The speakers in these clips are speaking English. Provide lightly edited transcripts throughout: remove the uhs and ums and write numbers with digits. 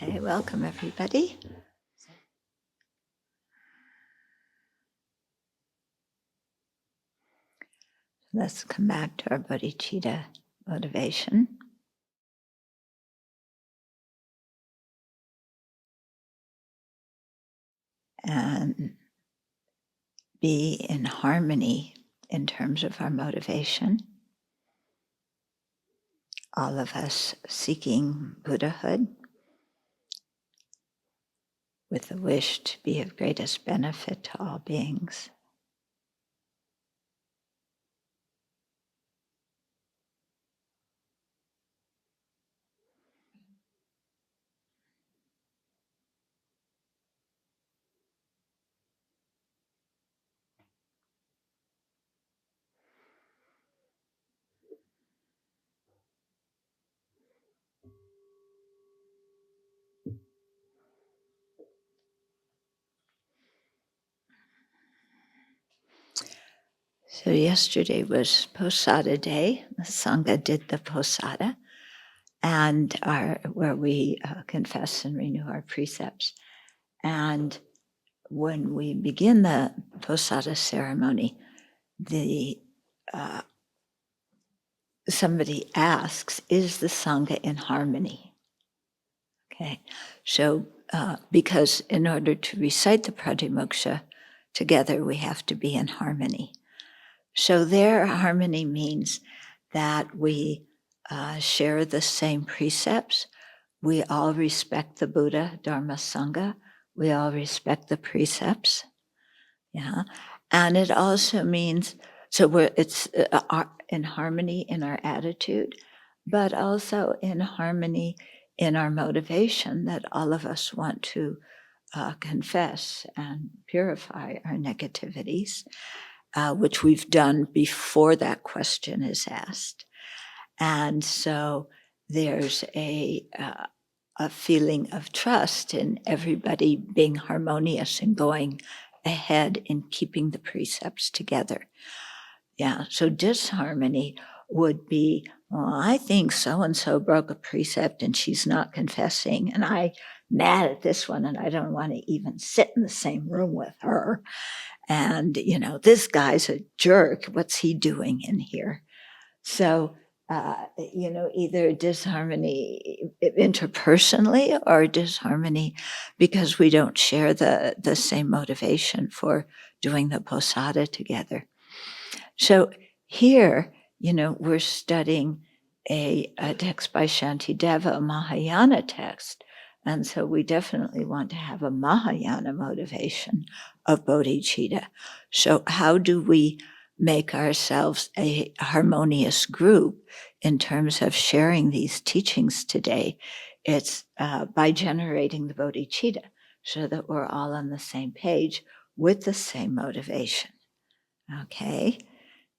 Okay, welcome everybody. Let's come back to our bodhicitta motivation. And be in harmony in terms of our motivation. All of us seeking Buddhahood with the wish to be of greatest benefit to all beings. So yesterday was Posada Day. The Sangha did the Posada, and where we confess and renew our precepts. And when we begin the Posada ceremony, somebody asks, "Is the Sangha in harmony?" Okay, so because in order to recite the Pratimoksha together, we have to be in harmony. So their harmony means that we share the same precepts. We all respect the Buddha, Dharma, Sangha. We all respect the precepts. Yeah, and it also means it's in harmony in our attitude, but also in harmony in our motivation that all of us want to confess and purify our negativities, which we've done before that question is asked. And so there's a feeling of trust in everybody being harmonious and going ahead in keeping the precepts together. Yeah, so disharmony would be, well, I think so-and-so broke a precept and she's not confessing, and I'm mad at this one and I don't want to even sit in the same room with her. And, this guy's a jerk. What's he doing in here? So, either disharmony interpersonally or disharmony because we don't share the same motivation for doing the Posada together. So here, we're studying a text by Shantideva, a Mahayana text. And so we definitely want to have a Mahayana motivation of bodhicitta. So how do we make ourselves a harmonious group in terms of sharing these teachings today? It's by generating the bodhicitta so that we're all on the same page with the same motivation. Okay?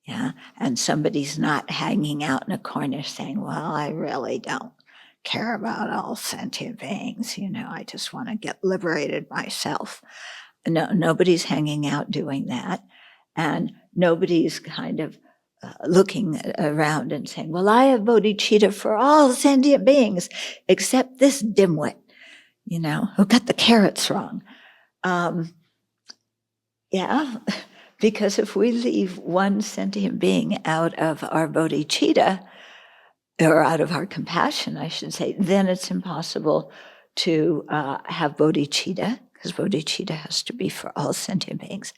Yeah, and somebody's not hanging out in a corner saying, well, I really don't care about all sentient beings. I just want to get liberated myself. No, nobody's hanging out doing that. And nobody's kind of looking around and saying, well, I have bodhicitta for all sentient beings, except this dimwit, who got the carrots wrong. Yeah, because if we leave one sentient being out of our bodhicitta, or out of our compassion, I should say, then it's impossible to have bodhicitta, because bodhicitta has to be for all sentient beings.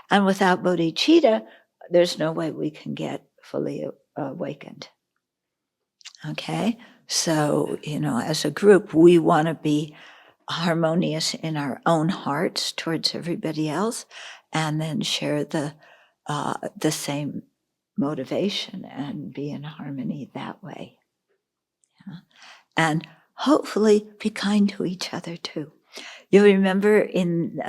And without bodhicitta, there's no way we can get fully awakened. Okay? So, as a group, we want to be harmonious in our own hearts towards everybody else, and then share the same motivation and be in harmony that way. Yeah. And hopefully be kind to each other too. You'll remember in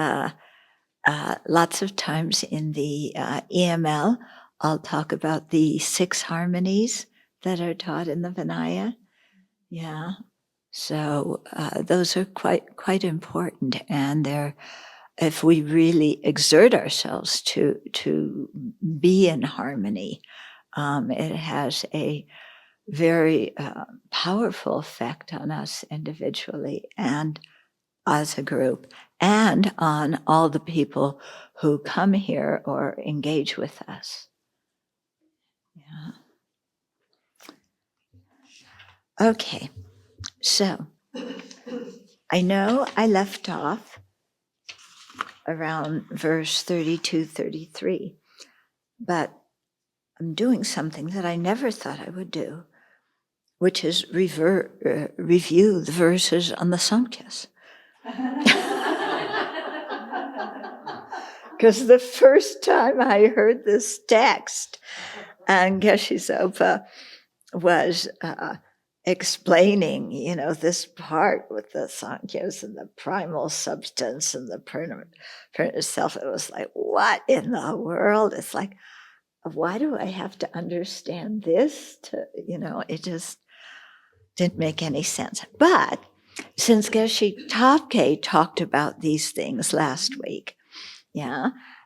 lots of times in the EML, I'll talk about the 6 harmonies that are taught in the Vinaya. Yeah. So those are quite important, and if we really exert ourselves to be in harmony, it has a very powerful effect on us individually and as a group, and on all the people who come here or engage with us. Yeah. Okay, so I know I left off around verse 32, 33, but I'm doing something that I never thought I would do, which is review the verses on the Samkhyas. Because the first time I heard this text, and Geshe Sopa was explaining, this part with the Samkhyas and the primal substance and the permanent self, it was like, what in the world? It's like, why do I have to understand this? It just didn't make any sense. But since Geshe Topke talked about these things last week,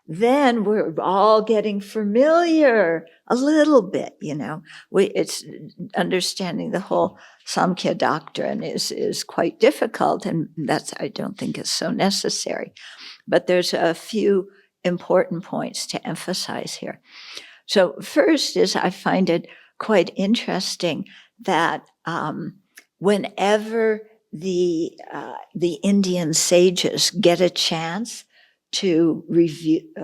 then we're all getting familiar a little bit, It's understanding the whole Samkhya doctrine is quite difficult, and I don't think is so necessary. But there's a few important points to emphasize here. So first is I find it quite interesting that whenever the Indian sages get a chance to refute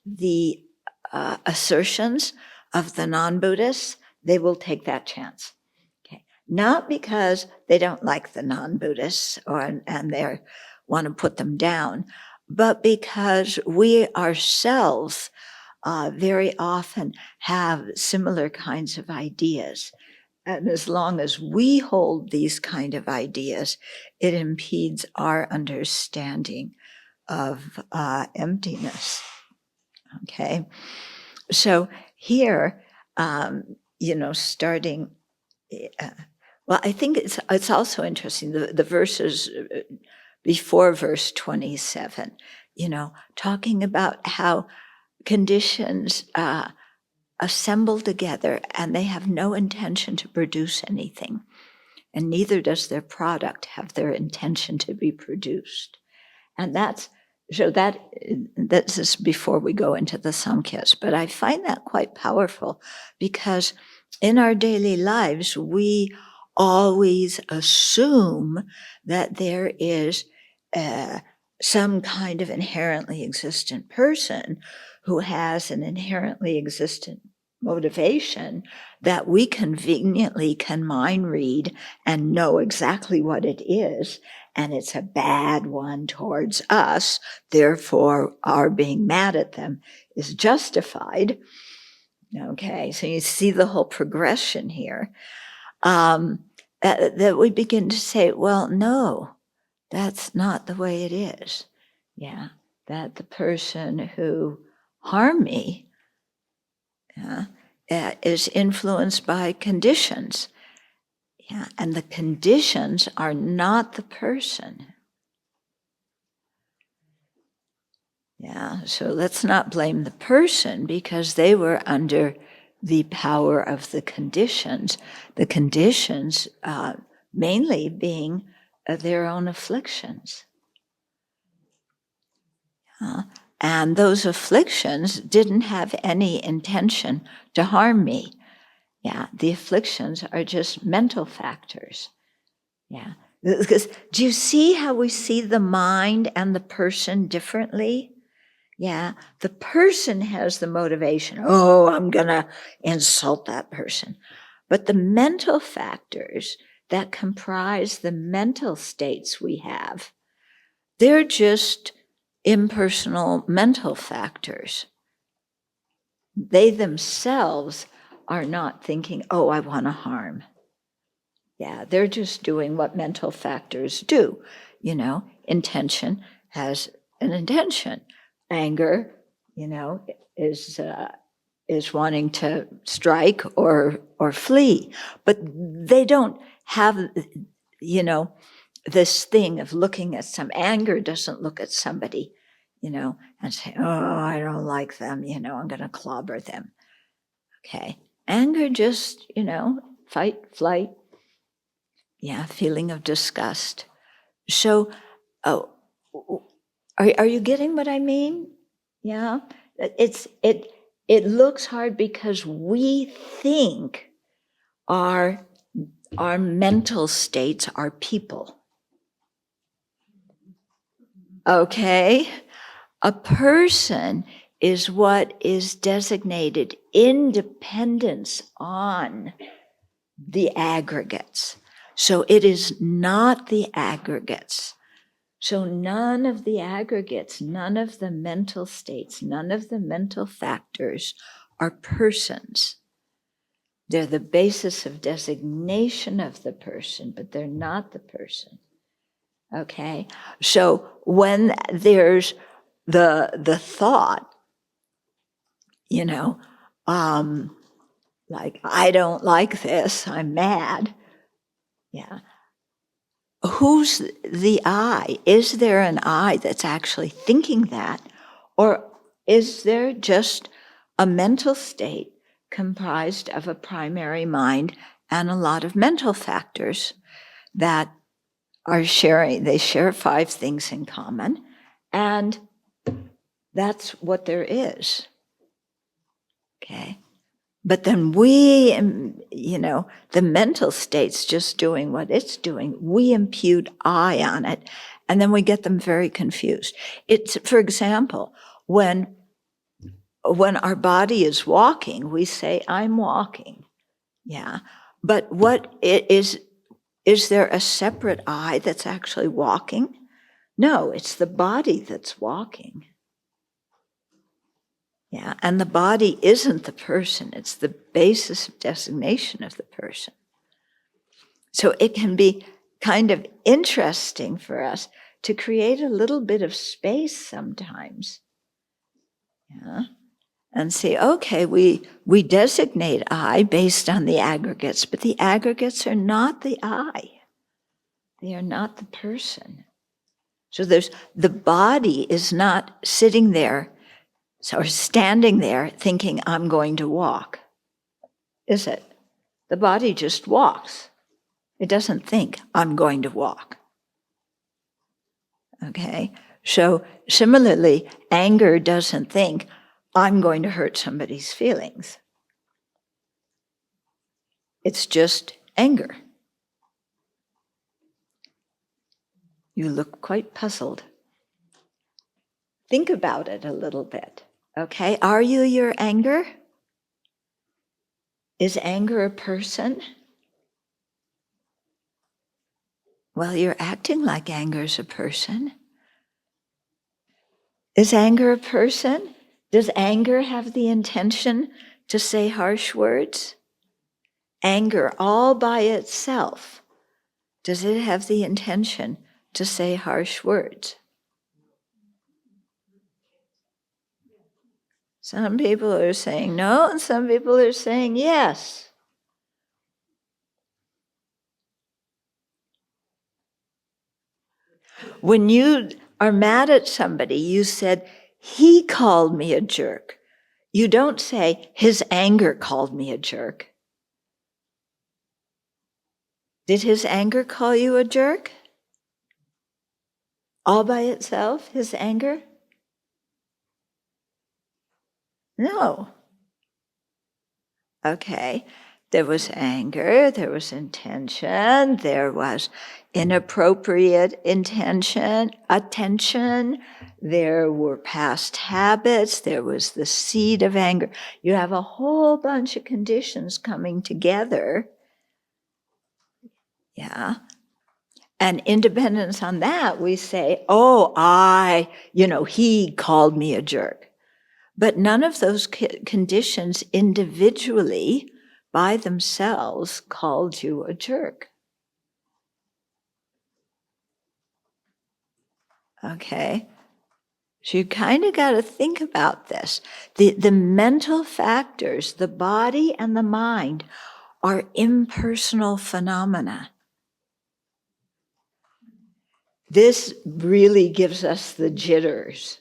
the assertions of the non-Buddhists, they will take that chance. Okay, not because they don't like the non-Buddhists and they want to put them down, but because we ourselves very often have similar kinds of ideas. And as long as we hold these kind of ideas, it impedes our understanding of emptiness. Okay, so here, starting. Well, I think it's also interesting the verses before verse 27. Talking about how conditions assemble together and they have no intention to produce anything, and neither does their product have their intention to be produced. And that's just before we go into the Samkhyas, but I find that quite powerful because in our daily lives we always assume that there is some kind of inherently existent person who has an inherently existent motivation that we conveniently can mind read and know exactly what it is, and it's a bad one towards us, therefore our being mad at them is justified. Okay, so you see the whole progression here, that we begin to say, well, no, that's not the way it is. That the person who harmed me is influenced by conditions. And the conditions are not the person. So let's not blame the person because they were under the power of the conditions mainly being their own afflictions. And those afflictions didn't have any intention to harm me. The afflictions are just mental factors. Because do you see how we see the mind and the person differently? The person has the motivation, I'm gonna insult that person. But the mental factors that comprise the mental states we have, they're just impersonal mental factors. They themselves are not thinking, I want to harm. They're just doing what mental factors do. Intention has an intention. Anger, is wanting to strike or flee. But they don't have, this thing of looking at some anger doesn't look at somebody, and say, I don't like them, I'm going to clobber them. Okay. Anger just, fight, flight, feeling of disgust. So, are you getting what I mean? Yeah, it looks hard because we think our mental states are people. Okay, a person is what is designated independence on the aggregates. So it is not the aggregates. So none of the aggregates, none of the mental states, none of the mental factors are persons. They're the basis of designation of the person, but they're not the person. Okay? So when there's the thought, like, I don't like this, I'm mad. Yeah. Who's the I? Is there an I that's actually thinking that? Or is there just a mental state comprised of a primary mind and a lot of mental factors that are sharing? They share 5 things in common, and that's what there is. Okay. But then we, the mental state's just doing what it's doing. We impute I on it, and then we get them very confused. It's, for example, when our body is walking, we say, I'm walking. Yeah. But what is there a separate I that's actually walking? No, it's the body that's walking. Yeah, and the body isn't the person, it's the basis of designation of the person. So it can be kind of interesting for us to create a little bit of space sometimes. Yeah. And say, okay, we designate I based on the aggregates, but the aggregates are not the I. They are not the person. So the body is not sitting there or standing there thinking, I'm going to walk. Is it? The body just walks. It doesn't think, I'm going to walk. Okay? So similarly, anger doesn't think, I'm going to hurt somebody's feelings. It's just anger. You look quite puzzled. Think about it a little bit. Okay? Are you your anger? Is anger a person? Well, you're acting like anger's a person. Is anger a person? Does anger have the intention to say harsh words? Anger all by itself, does it have the intention to say harsh words? Some people are saying no, and some people are saying yes. When you are mad at somebody, you said, he called me a jerk. You don't say, his anger called me a jerk. Did his anger call you a jerk? All by itself, his anger? No. Okay. There was anger, there was intention, there was inappropriate attention, there were past habits, there was the seed of anger. You have a whole bunch of conditions coming together. Yeah. And independence on that, we say, he called me a jerk. But none of those conditions individually by themselves called you a jerk. Okay? So you kind of got to think about this. The mental factors, the body and the mind, are impersonal phenomena. This really gives us the jitters.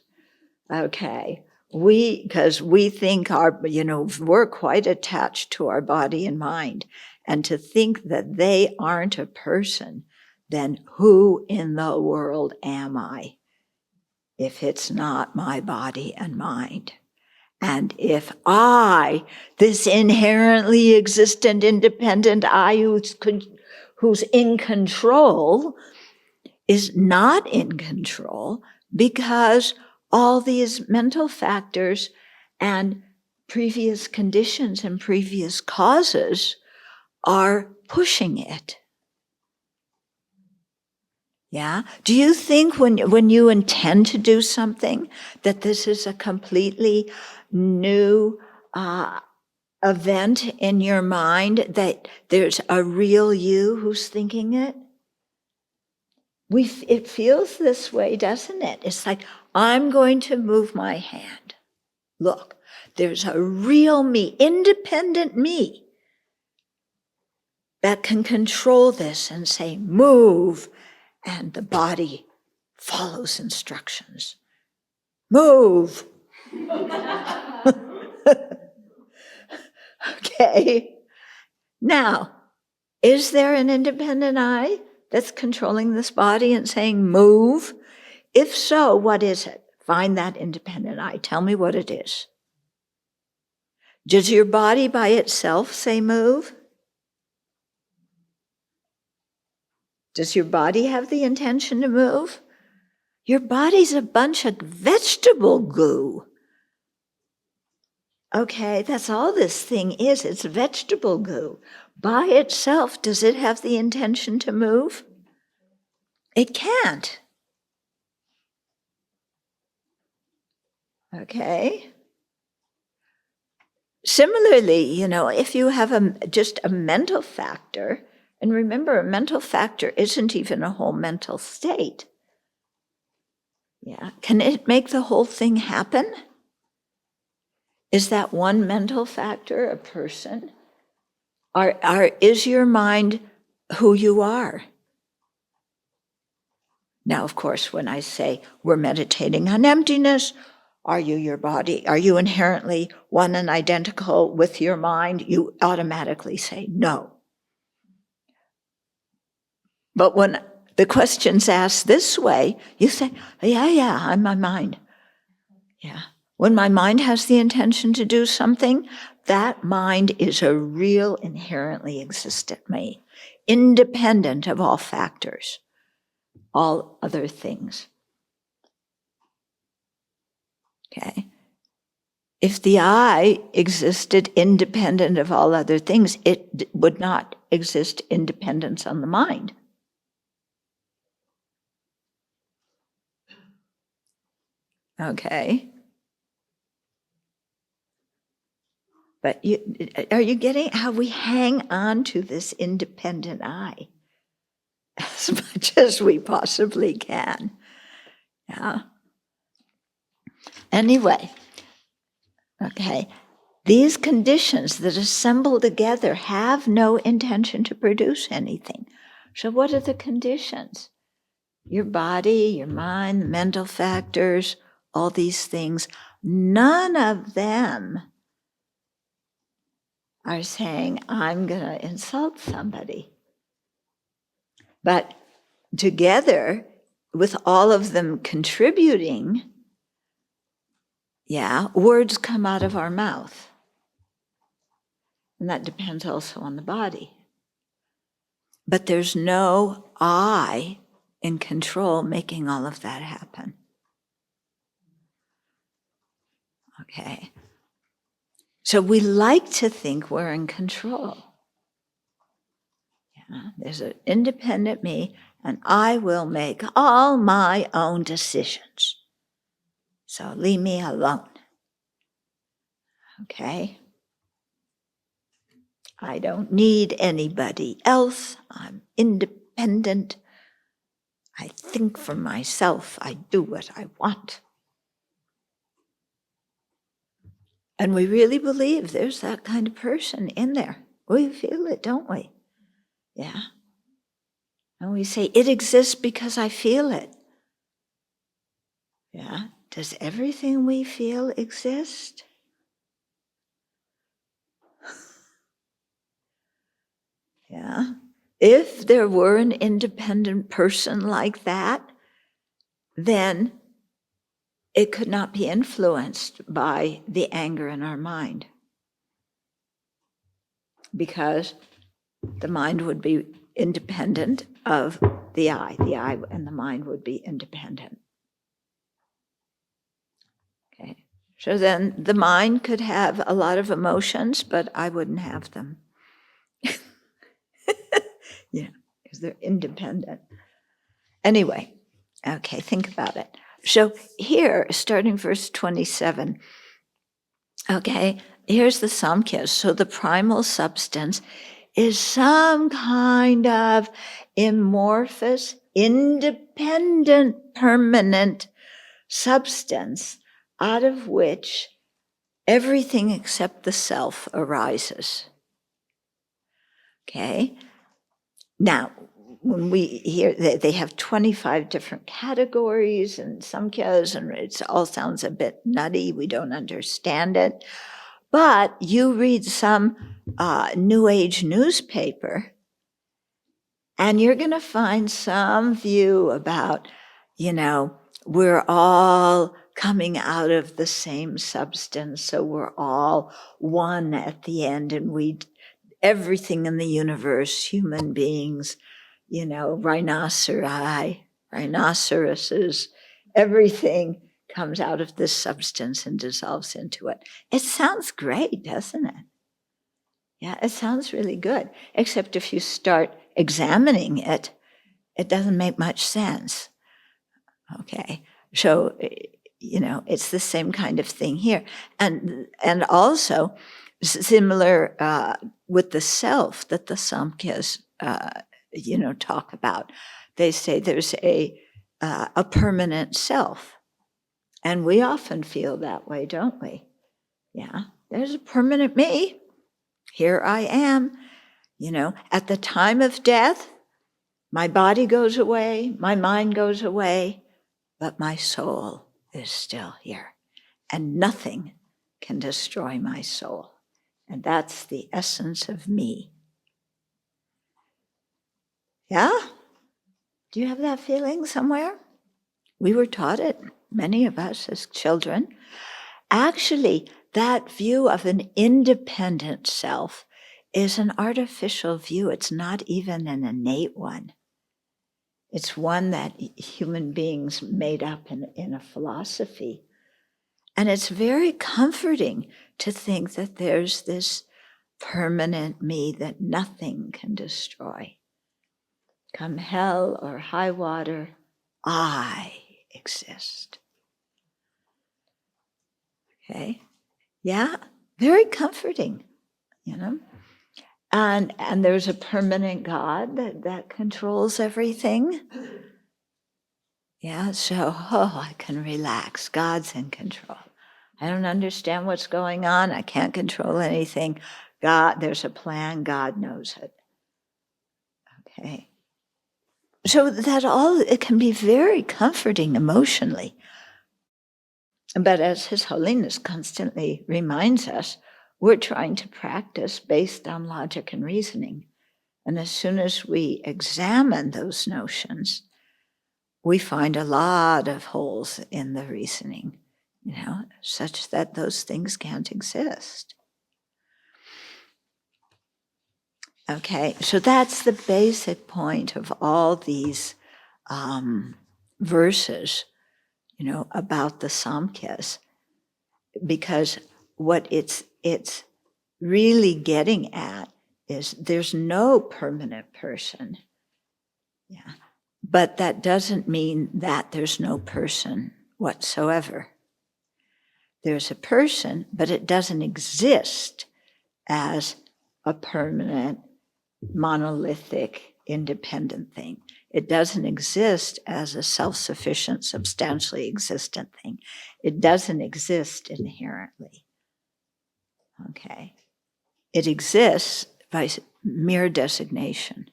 Okay? Because we think we're quite attached to our body and mind, and to think that they aren't a person, then who in the world am I if it's not my body and mind? And if I, this inherently existent, independent I who's in control, is not in control because all these mental factors and previous conditions and previous causes are pushing it. Yeah? Do you think when you intend to do something that this is a completely new event in your mind, that there's a real you who's thinking it? It feels this way, doesn't it? It's like, I'm going to move my hand. Look, there's a real me, independent me, that can control this and say, move, and the body follows instructions. Move. Okay. Now, is there an independent I that's controlling this body and saying, move? If so, what is it? Find that independent I. Tell me what it is. Does your body by itself say move? Does your body have the intention to move? Your body's a bunch of vegetable goo. Okay, that's all this thing is. It's vegetable goo. By itself, does it have the intention to move? It can't. Okay? Similarly, if you have just a mental factor, and remember, a mental factor isn't even a whole mental state. Yeah, can it make the whole thing happen? Is that one mental factor a person? Is your mind who you are? Now, of course, when I say we're meditating on emptiness, are you your body? Are you inherently one and identical with your mind? You automatically say no. But when the question's asked this way, you say, yeah, I'm my mind. Yeah. When my mind has the intention to do something, that mind is a real inherently existent me, independent of all factors, all other things. Okay? If the I existed independent of all other things, it would not exist independence on the mind. Okay? But are you getting how we hang on to this independent I as much as we possibly can? Yeah. Anyway, okay, these conditions that assemble together have no intention to produce anything. So what are the conditions? Your body, your mind, the mental factors, all these things, none of them are saying, I'm going to insult somebody. But together, with all of them contributing, words come out of our mouth. And that depends also on the body. But there's no I in control making all of that happen. Okay. So we like to think we're in control. Yeah, there's an independent me, and I will make all my own decisions. So leave me alone. Okay? I don't need anybody else. I'm independent. I think for myself. I do what I want. And we really believe there's that kind of person in there. We feel it, don't we? Yeah. And we say, it exists because I feel it. Yeah. Does everything we feel exist? Yeah. If there were an independent person like that, then it could not be influenced by the anger in our mind, because the mind would be independent of the I. The I and the mind would be independent. Okay. So then the mind could have a lot of emotions, but I wouldn't have them. Yeah, because they're independent. Anyway, okay, think about it. So here, starting verse 27, okay, here's the Samkhya. So the primal substance is some kind of amorphous, independent, permanent substance out of which everything except the self arises. Okay? Now, when we hear that they have 25 different categories and samkhyas, and it all sounds a bit nutty, we don't understand it. But you read some New Age newspaper, and you're going to find some view about, we're all coming out of the same substance, so we're all one at the end, and everything in the universe, human beings, rhinoceroses, everything comes out of this substance and dissolves into it. It sounds great, doesn't it? Yeah, it sounds really good, except if you start examining it, it doesn't make much sense. Okay, so, it's the same kind of thing here. And also, similar with the self that the Samkhyas, talk about. They say there's a permanent self. And we often feel that way, don't we? Yeah, there's a permanent me. Here I am. At the time of death, my body goes away, my mind goes away, but my soul is still here. And nothing can destroy my soul. And that's the essence of me. Yeah? Do you have that feeling somewhere? We were taught it, many of us as children. Actually, that view of an independent self is an artificial view. It's not even an innate one. It's one that human beings made up in a philosophy. And it's very comforting to think that there's this permanent me that nothing can destroy. Come hell or high water, I exist. Okay? Yeah, very comforting, And there's a permanent God that controls everything. Yeah, so, I can relax. God's in control. I don't understand what's going on. I can't control anything. God, there's a plan. God knows it. Okay. So it can be very comforting emotionally. But as His Holiness constantly reminds us, we're trying to practice based on logic and reasoning. And as soon as we examine those notions, we find a lot of holes in the reasoning, such that those things can't exist. Okay, so that's the basic point of all these verses, about the Samkhyas, because what it's really getting at is there's no permanent person. Yeah. But that doesn't mean that there's no person whatsoever. There's a person, but it doesn't exist as a permanent, monolithic, independent thing. It doesn't exist as a self-sufficient, substantially existent thing. It doesn't exist inherently. Okay. It exists by mere designation.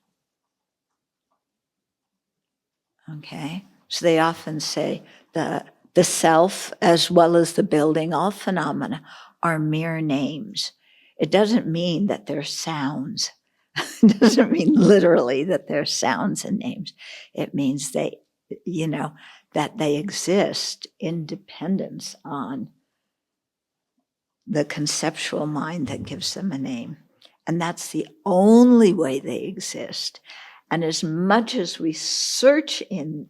Okay. So they often say the the self as well as the building, all phenomena are mere names. It doesn't mean that they're sounds. It doesn't mean literally that they're sounds and names. It means they, that they exist in dependence on the conceptual mind that gives them a name. And that's the only way they exist. And as much as we search in,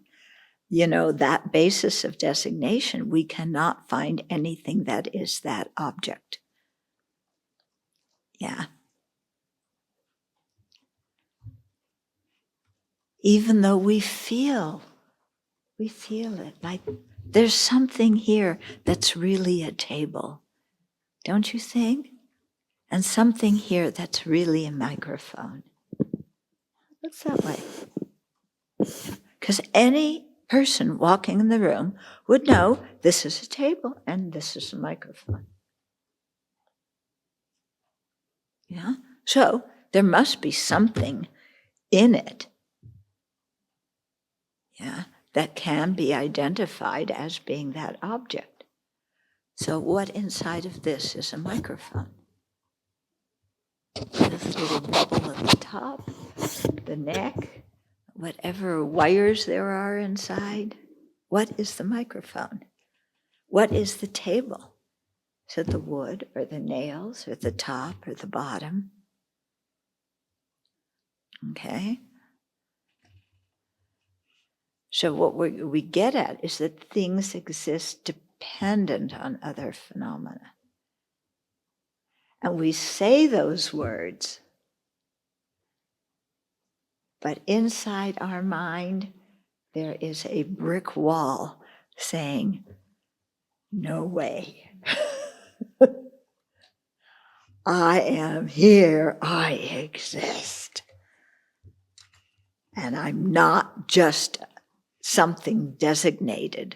that basis of designation, we cannot find anything that is that object. Yeah. Even though we feel it, like there's something here that's really a table, don't you think? And something here that's really a microphone. Looks that way. Because any person walking in the room would know this is a table and this is a microphone. Yeah? So there must be something in it, yeah, that can be identified as being that object. So what inside of this is a microphone? This little bubble at the top, the neck, whatever wires there are inside. What is the microphone? What is the table? Is it the wood or the nails or the top or the bottom? Okay. So what we get at is that things exist dependent on other phenomena. And we say those words, but inside our mind, there is a brick wall saying, no way. I am here, I exist. And I'm not just something designated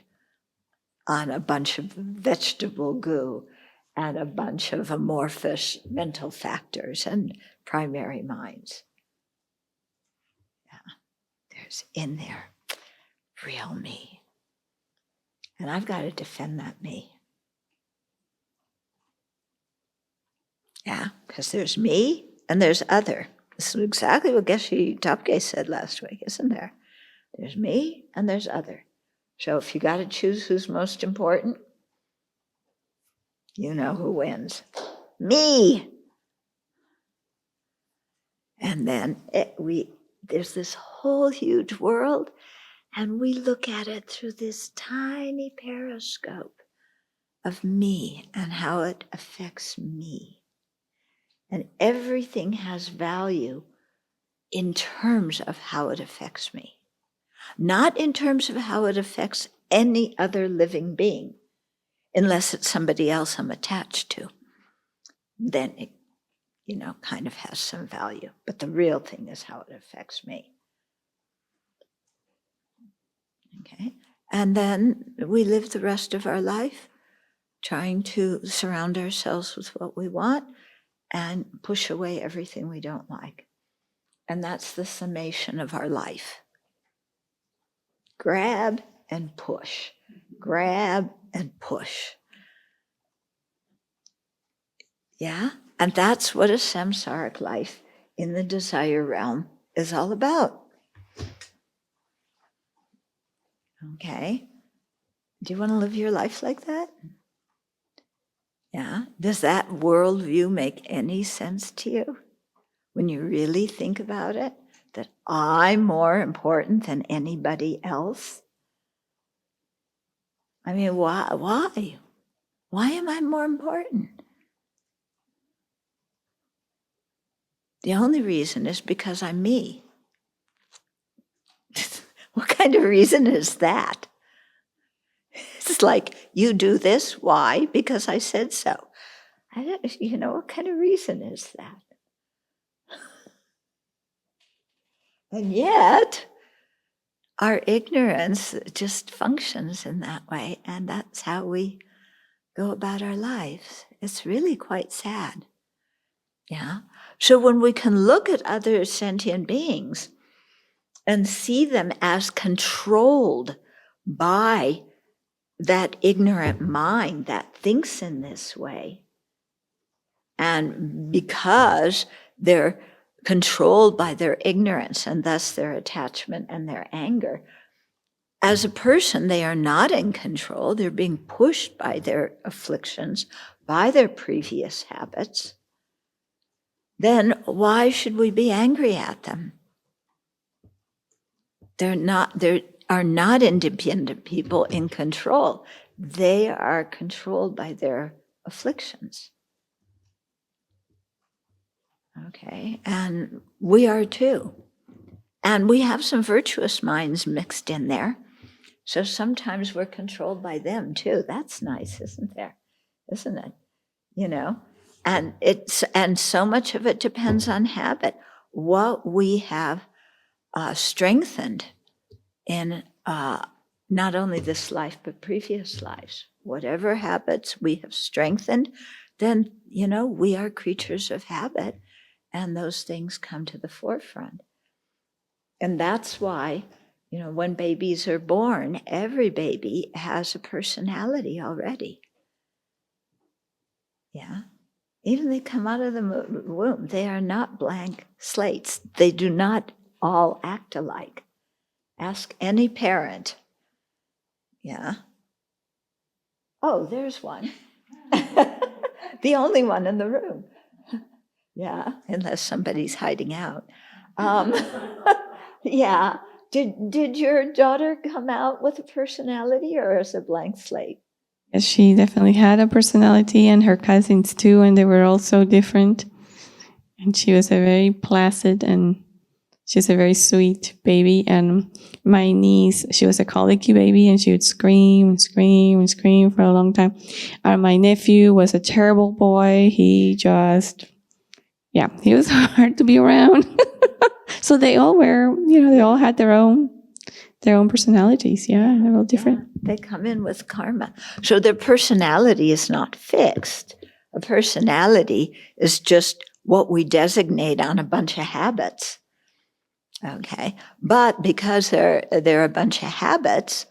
on a bunch of vegetable goo and a bunch of amorphous mental factors and primary minds. Yeah, there's in there real me. And I've got to defend that me. Yeah, because there's me and there's other. This is exactly what Geshe Topke said last week, isn't there? There's me and there's other. So if you got to choose who's most important, you know who wins. Me. And then there's this whole huge world, and we look at it through this tiny periscope of me and how it affects me. And everything has value in terms of how it affects me, not in terms of how it affects any other living being, unless it's somebody else I'm attached to. Then it, kind of has some value. But the real thing is how it affects me. Okay? And then we live the rest of our life trying to surround ourselves with what we want and push away everything we don't like. And that's the summation of our life. Grab and push. Grab and push. Yeah? And that's what a samsaric life in the desire realm is all about. Okay? Do you want to live your life like that? Yeah? Does that worldview make any sense to you when you really think about it? That I'm more important than anybody else? I mean, why? Why am I more important? The only reason is because I'm me. What kind of reason is that? It's like, you do this, why? Because I said so. What kind of reason is that? And yet, our ignorance just functions in that way, and that's how we go about our lives. It's really quite sad. Yeah. So when we can look at other sentient beings and see them as controlled by that ignorant mind that thinks in this way, and because they're controlled by their ignorance and thus their attachment and their anger, as a person, they are not in control. They're being pushed by their afflictions, by their previous habits. Then why should we be angry at them? They are not independent people in control. They are controlled by their afflictions. Okay, and we are too. And we have some virtuous minds mixed in there. So sometimes we're controlled by them too. That's nice, isn't there? Isn't it? You know? And so much of it depends on habit. What we have strengthened in not only this life, but previous lives. Whatever habits we have strengthened, then, we are creatures of habit, and those things come to the forefront. And that's why, when babies are born, every baby has a personality already. Yeah. Even they come out of the womb, they are not blank slates. They do not all act alike. Ask any parent. Yeah. Oh, there's one. The only one in the room. Yeah, unless somebody's hiding out. Yeah. Did your daughter come out with a personality or as a blank slate? Yes, she definitely had a personality, and her cousins too, and they were all so different. And she was a very placid and she's a very sweet baby. And my niece, she was a colicky baby, and she would scream and scream and scream for a long time. And my nephew was a terrible boy. He was hard to be around. So they all they all had their own personalities. Yeah, they're all different. Yeah, they come in with karma. So their personality is not fixed. A personality is just what we designate on a bunch of habits. Okay, but because they're a bunch of habits,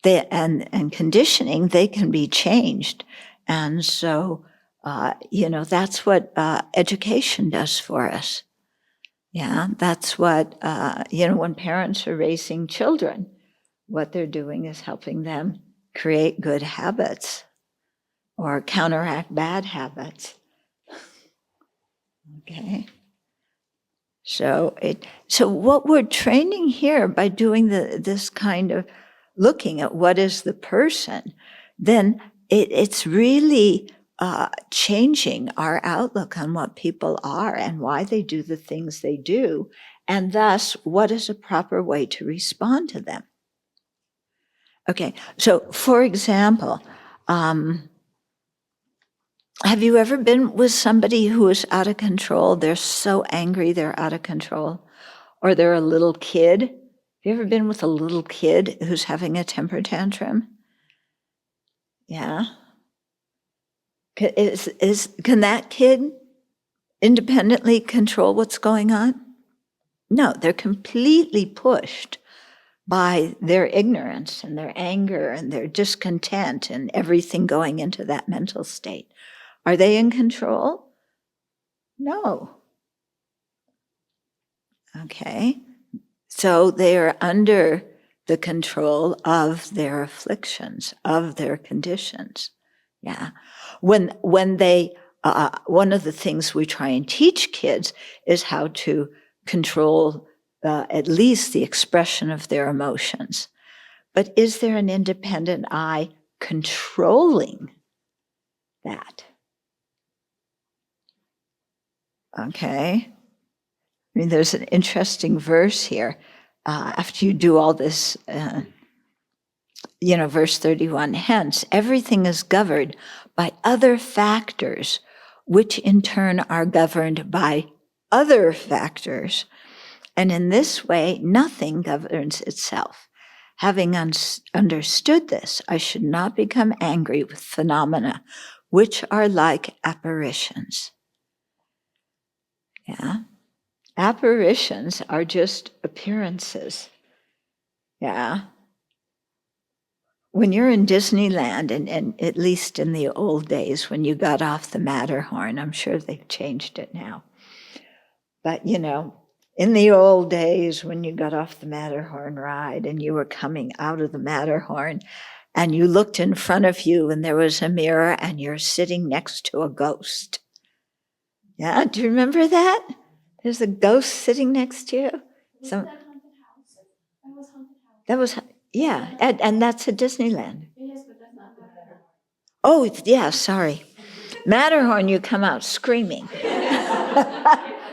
and conditioning, they can be changed. And so, that's what education does for us. Yeah, that's what, when parents are raising children, what they're doing is helping them create good habits or counteract bad habits. Okay. So what we're training here by doing this kind of looking at what is the person, then it's really changing our outlook on what people are and why they do the things they do, and thus what is a proper way to respond to them. Okay, so for example, have you ever been with somebody who is out of control? They're so angry, they're out of control. Or they're a little kid. Have you ever been with a little kid who's having a temper tantrum? Yeah. Can that kid independently control what's going on? No, they're completely pushed by their ignorance and their anger and their discontent and everything going into that mental state. Are they in control? No. Okay. So they are under the control of their afflictions, of their conditions. Yeah. When they, one of the things we try and teach kids is how to control at least the expression of their emotions. But is there an independent I controlling that? Okay. I mean, there's an interesting verse here. After you do all this, verse 31, hence, everything is governed by other factors, which in turn are governed by other factors. And in this way, nothing governs itself. Having understood this, I should not become angry with phenomena which are like apparitions. Yeah. Apparitions are just appearances. Yeah. when you're in Disneyland, and at least in the old days when you got off the Matterhorn, I'm sure they've changed it now. But, in the old days when you got off the Matterhorn ride and you were coming out of the Matterhorn and you looked in front of you and there was a mirror and you're sitting next to a ghost. Yeah, do you remember that? There's a ghost sitting next to you. Was that haunted house? That was haunted house. That was, yeah, and that's at Disneyland. Yes, but that's not Matterhorn. Oh, yeah, sorry. Matterhorn, you come out screaming.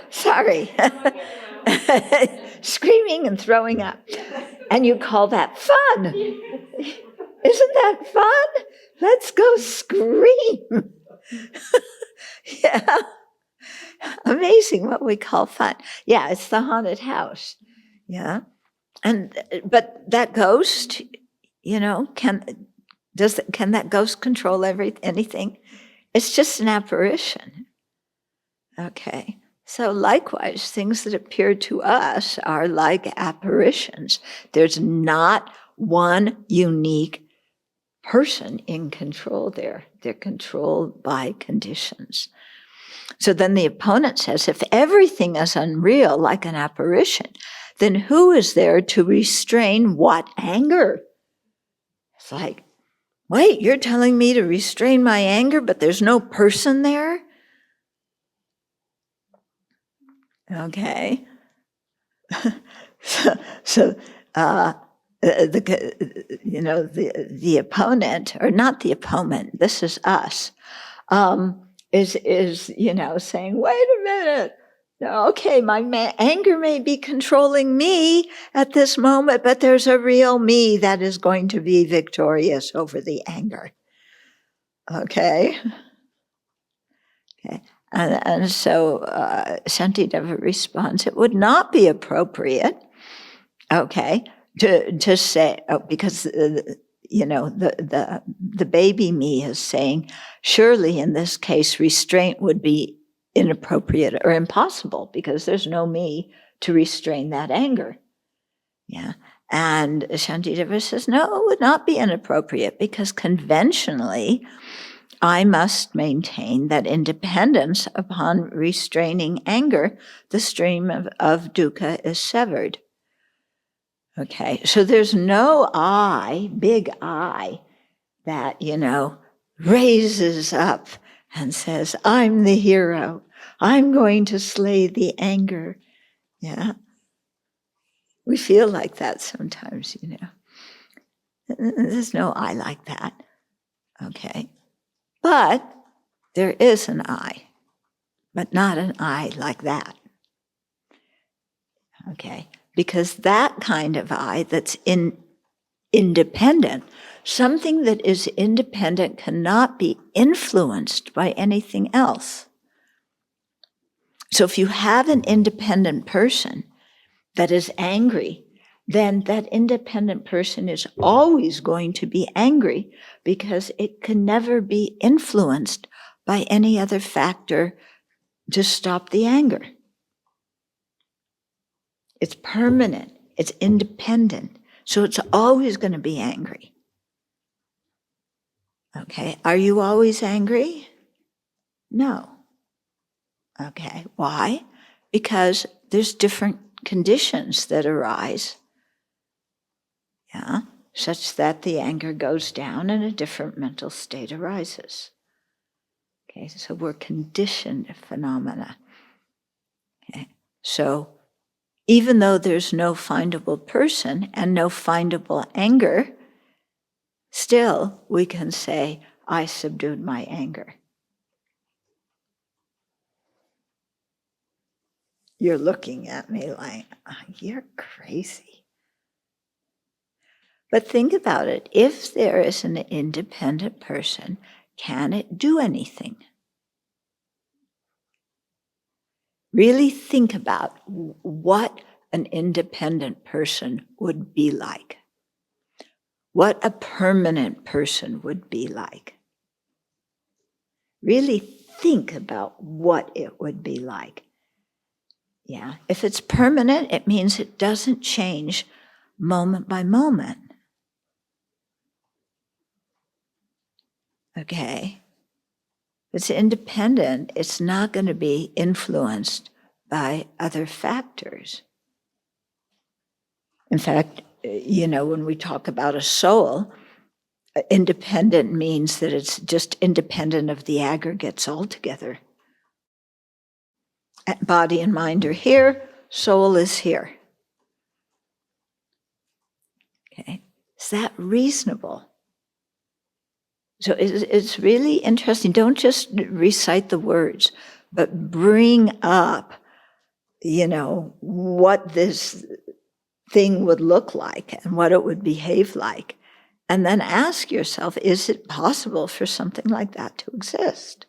Sorry. Screaming and throwing up. And you call that fun. Isn't that fun? Let's go scream. Yeah. Amazing what we call fun. Yeah, it's the haunted house. Yeah. But that ghost, can that ghost control anything? It's just an apparition. Okay. So likewise, things that appear to us are like apparitions. There's not one unique person in control there. They're controlled by conditions. So then the opponent says, if everything is unreal like an apparition, then who is there to restrain what anger? It's like, wait, you're telling me to restrain my anger, but there's no person there? Okay. So the opponent, or not the opponent, this is us, is saying, wait a minute. Okay, my anger may be controlling me at this moment, but there's a real me that is going to be victorious over the anger. Okay? Okay. And so Shantideva responds, it would not be appropriate, okay, to say, because, the baby me is saying, surely in this case, restraint would be inappropriate or impossible because there's no me to restrain that anger. Yeah. And Shantideva says, no, it would not be inappropriate because conventionally, I must maintain that independence upon restraining anger, the stream of dukkha is severed. Okay, so there's no I, big I, that, raises up and says, I'm the hero. I'm going to slay the anger. Yeah. We feel like that sometimes, There's no I like that. Okay. But there is an I, but not an I like that. Okay. Because that kind of I that's independent, something that is independent cannot be influenced by anything else. So if you have an independent person that is angry, then that independent person is always going to be angry because it can never be influenced by any other factor to stop the anger. It's permanent. It's independent. So it's always going to be angry. Okay. Are you always angry? No. Okay. Why? Because there's different conditions that arise. Yeah. Such that the anger goes down and a different mental state arises. Okay. So we're conditioned phenomena. Okay. So even though there's no findable person and no findable anger, still we can say, I subdued my anger. You're looking at me like, you're crazy. But think about it. If there is an independent person, can it do anything? Really think about what an independent person would be like. What a permanent person would be like. Really think about what it would be like. Yeah, if it's permanent, it means it doesn't change moment by moment. Okay? It's independent. It's not going to be influenced by other factors. In fact, when we talk about a soul, independent means that it's just independent of the aggregates altogether. Body and mind are here, soul is here. Okay, is that reasonable? So it's really interesting. Don't just recite the words, but bring up, what this thing would look like and what it would behave like. And then ask yourself, is it possible for something like that to exist?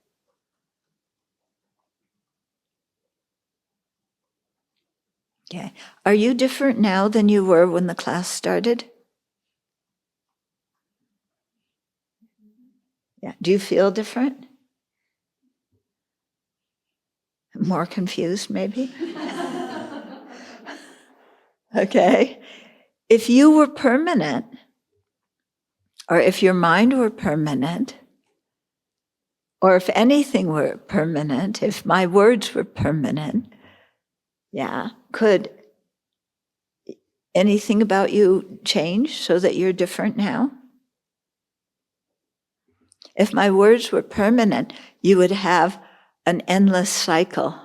Okay. Are you different now than you were when the class started? Yeah. Do you feel different? More confused, maybe? Okay. If you were permanent, or if your mind were permanent, or if anything were permanent, if my words were permanent, could anything about you change so that you're different now? If my words were permanent, you would have an endless cycle.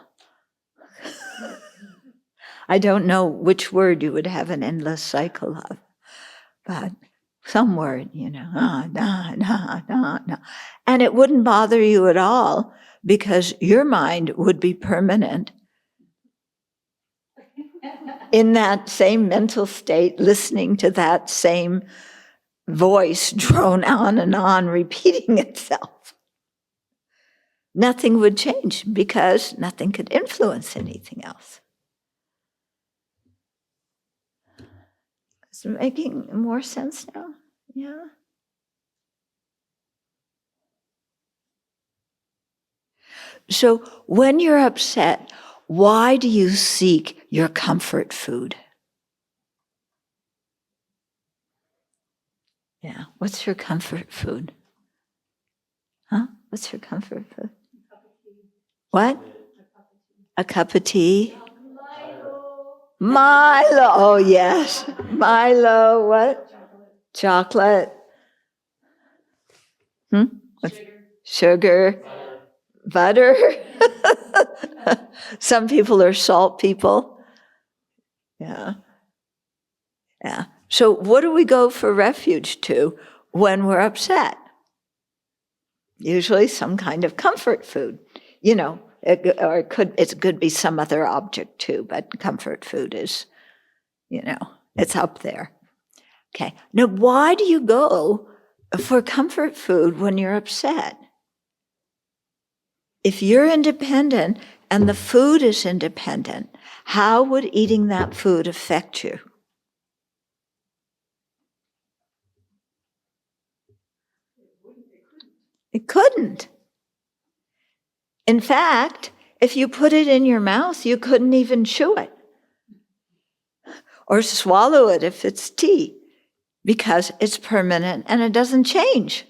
I don't know which word you would have an endless cycle of, but some word, And it wouldn't bother you at all because your mind would be permanent in that same mental state, listening to that same voice drone on and on, repeating itself. Nothing would change because nothing could influence anything else. Is it making more sense now? Yeah. So when you're upset, why do you seek your comfort food? Yeah. What's your comfort food? Huh? What's your comfort food? What? A cup of tea? Milo. Oh, yes. Milo. What? Chocolate. Sugar. Butter. Some people are salt people. Yeah. Yeah. So what do we go for refuge to when we're upset? Usually some kind of comfort food, it could be some other object too, but comfort food is, it's up there. Okay. Now, why do you go for comfort food when you're upset? If you're independent and the food is independent, how would eating that food affect you? It couldn't. In fact, if you put it in your mouth, you couldn't even chew it or swallow it if it's tea, because it's permanent and it doesn't change.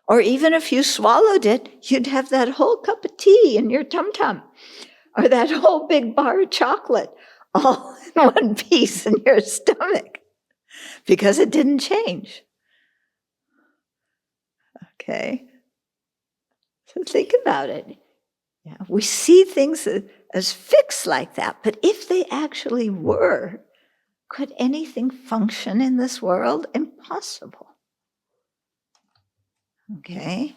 Or even if you swallowed it, you'd have that whole cup of tea in your tum-tum, or that whole big bar of chocolate all in one piece in your stomach, because it didn't change. Okay? So think about it. Yeah, we see things as fixed like that, but if they actually were, could anything function in this world? Impossible. Okay?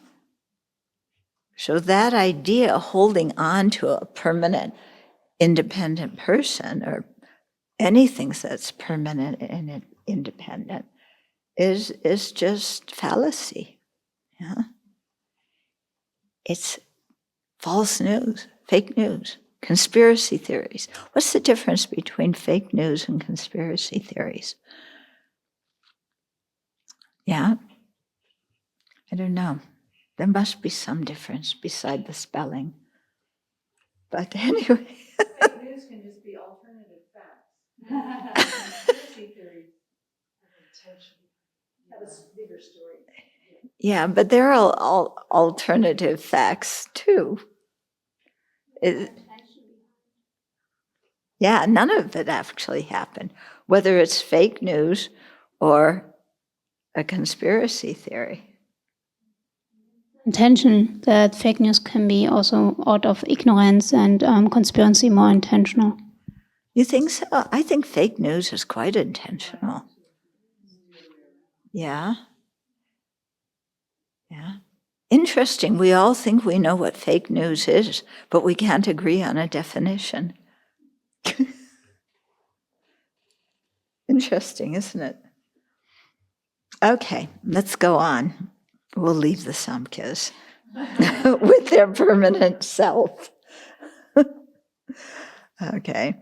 So that idea, holding on to a permanent, independent person, or anything that's permanent and independent, is just fallacy. Yeah? It's false news, fake news, conspiracy theories. What's the difference between fake news and conspiracy theories? Yeah? I don't know. There must be some difference beside the spelling. But anyway. Fake news can just be alternative facts. Conspiracy theories have a bigger story. Yeah, but there are all alternative facts too. Yeah, none of it actually happened, whether it's fake news or a conspiracy theory. Intention that fake news can be also out of ignorance and conspiracy more intentional. You think so? I think fake news is quite intentional. Yeah. Yeah. Interesting. We all think we know what fake news is, but we can't agree on a definition. Interesting, isn't it? Okay, let's go on. We'll leave the Samkhya's with their permanent self. Okay.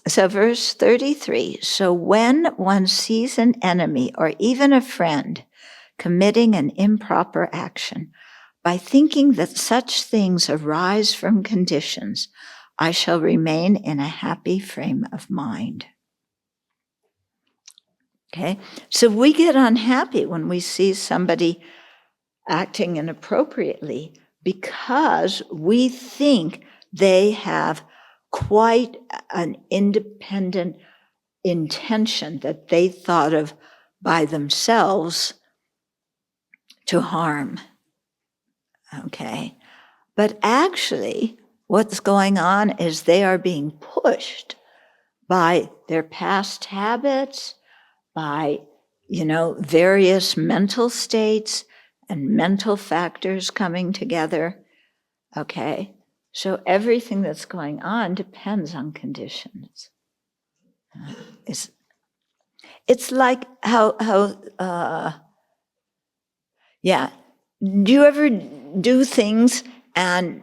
So verse 33, so when one sees an enemy or even a friend committing an improper action, by thinking that such things arise from conditions, I shall remain in a happy frame of mind. Okay, so we get unhappy when we see somebody acting inappropriately because we think they have quite an independent intention that they thought of by themselves to harm. Okay, but actually what's going on is they are being pushed by their past habits, by, various mental states and mental factors coming together. Okay, so everything that's going on depends on conditions. It's like how do you ever do things and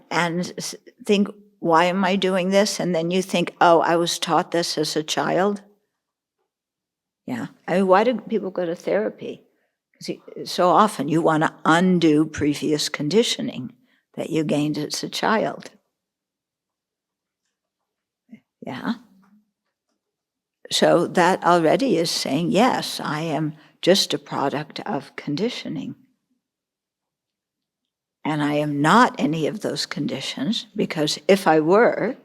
think, why am I doing this? And then you think, oh, I was taught this as a child. Yeah. I mean, why do people go to therapy? Because so often you want to undo previous conditioning that you gained as a child. Yeah. So that already is saying, yes, I am just a product of conditioning. And I am not any of those conditions, because if I were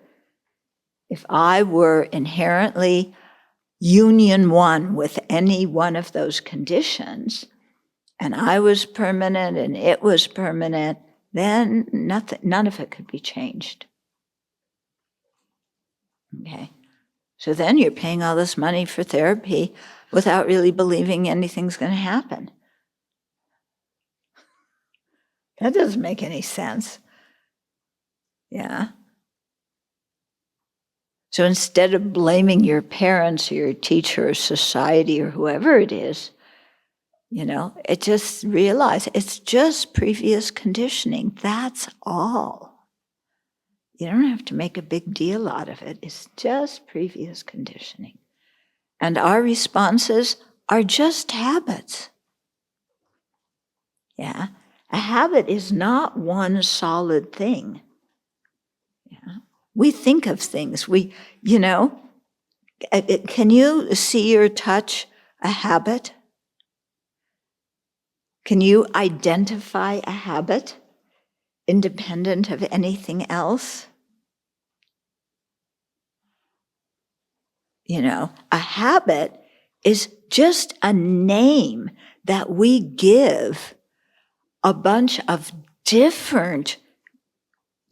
inherently union one with any one of those conditions, and I was permanent and it was permanent, then none of it could be changed. Okay. So then you're paying all this money for therapy without really believing anything's going to happen. That doesn't make any sense. Yeah. So instead of blaming your parents or your teacher or society or whoever it is, it just realize it's just previous conditioning. That's all. You don't have to make a big deal out of it. It's just previous conditioning. And our responses are just habits. Yeah. A habit is not one solid thing. Yeah. We think of things. Can you see or touch a habit? Can you identify a habit independent of anything else? A habit is just a name that we give a bunch of different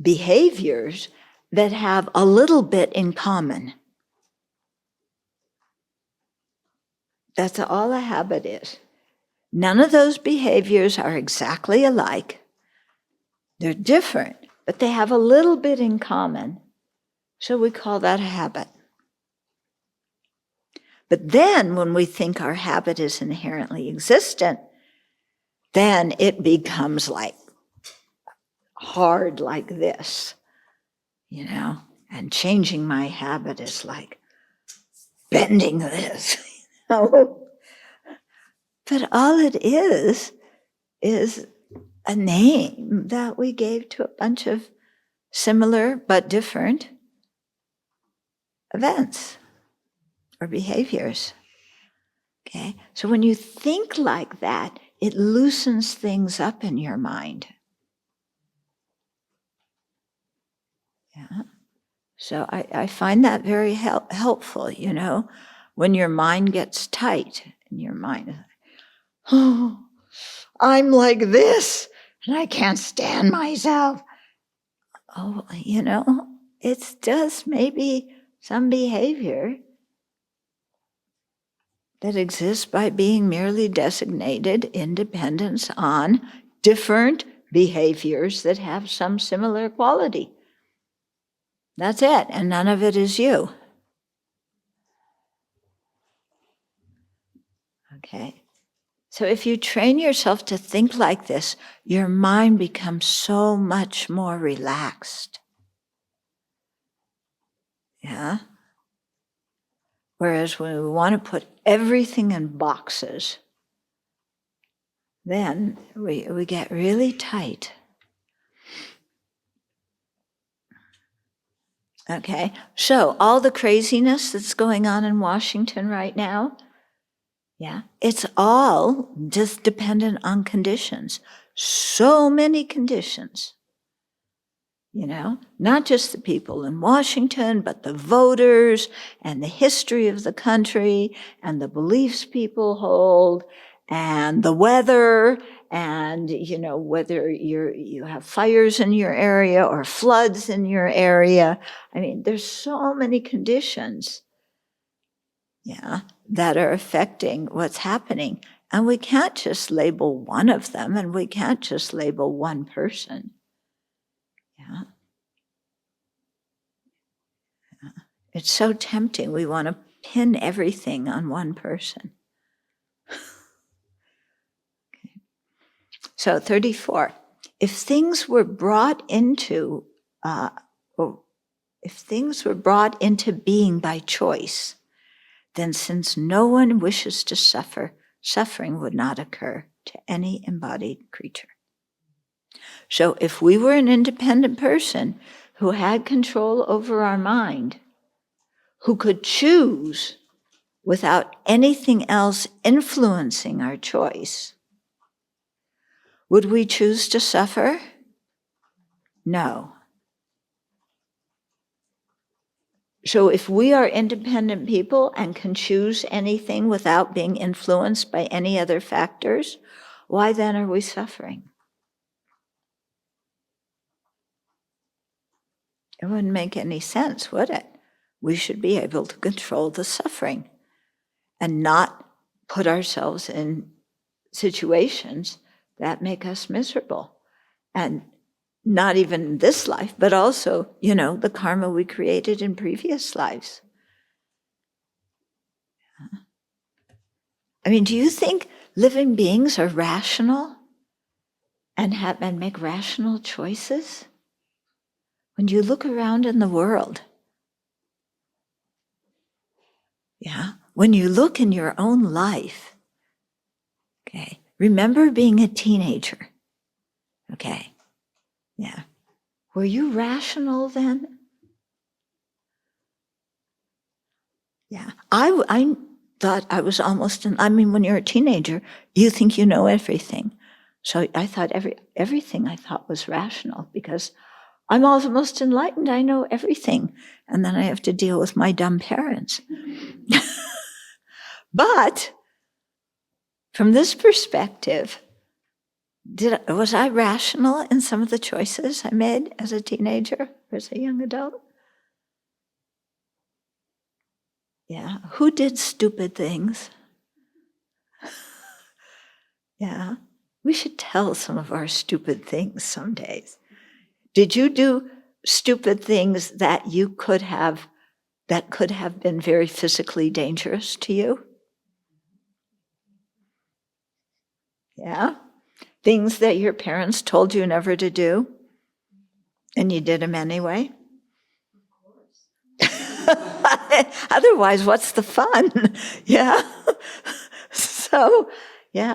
behaviors that have a little bit in common. That's all a habit is. None of those behaviors are exactly alike. They're different, but they have a little bit in common. So we call that a habit. But then when we think our habit is inherently existent, then it becomes like hard like this, and changing my habit is like bending this, But all it is a name that we gave to a bunch of similar but different events or behaviors. Okay, so when you think like that, it loosens things up in your mind. Yeah. So I find that very helpful, you know, when your mind gets tight and your mind is like, oh, I'm like this and I can't stand myself. Oh, you know, it's just maybe some behavior that exists by being merely designated independence on different behaviors that have some similar quality. That's it, and none of it is you. Okay. So if you train yourself to think like this, your mind becomes so much more relaxed. Yeah? Whereas when we want to put everything in boxes, then we get really tight. Okay, so all the craziness that's going on in Washington right now, yeah, it's all just dependent on conditions. So many conditions. You know, not just the people in Washington, but the voters and the history of the country and the beliefs people hold and the weather and, you know, whether you have fires in your area or floods in your area. I mean, there's so many conditions, yeah, that are affecting what's happening. And we can't just label one of them and we can't just label one person. Yeah. It's so tempting. We want to pin everything on one person. Okay. So 34. If things were brought into being by choice, then since no one wishes to suffer, suffering would not occur to any embodied creature. So if we were an independent person who had control over our mind, who could choose without anything else influencing our choice, would we choose to suffer? No. So if we are independent people and can choose anything without being influenced by any other factors, why then are we suffering? It wouldn't make any sense, would it? We should be able to control the suffering and not put ourselves in situations that make us miserable. And not even this life, but also, you know, the karma we created in previous lives. I mean, do you think living beings are rational and make rational choices? When you look around in the world, yeah, when you look in your own life, okay, remember being a teenager, okay, yeah. Were you rational then? Yeah, I thought I was almost, when you're a teenager, you think you know everything. So I thought everything I thought was rational because I'm almost enlightened, I know everything. And then I have to deal with my dumb parents. But from this perspective, was I rational in some of the choices I made as a teenager or as a young adult? Yeah, who did stupid things? Yeah, we should tell some of our stupid things some days. Did you do stupid things that could have been very physically dangerous to you? Yeah, things that your parents told you never to do, and you did them anyway? Otherwise, what's the fun? Yeah. So, yeah.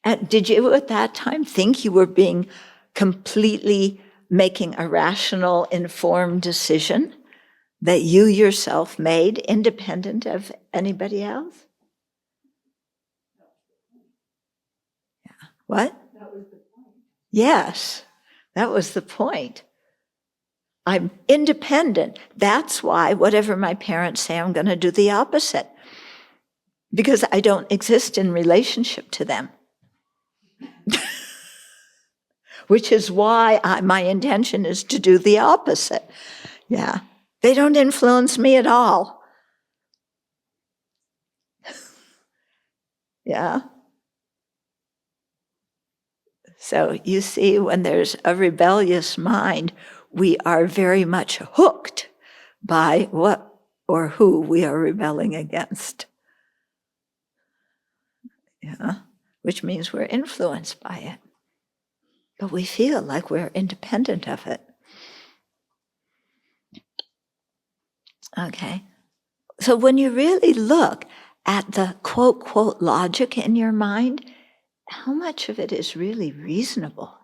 And did you at that time think you were being completely making a rational, informed decision that you yourself made independent of anybody else? What? That was the point. Yes, that was the point. I'm independent. That's why whatever my parents say, I'm going to do the opposite. Because I don't exist in relationship to them. Which is why my intention is to do the opposite. Yeah. They don't influence me at all. Yeah. So you see, when there's a rebellious mind, we are very much hooked by what or who we are rebelling against. Yeah. Which means we're influenced by it. But we feel like we're independent of it. Okay. So when you really look at the quote, quote, logic in your mind, how much of it is really reasonable?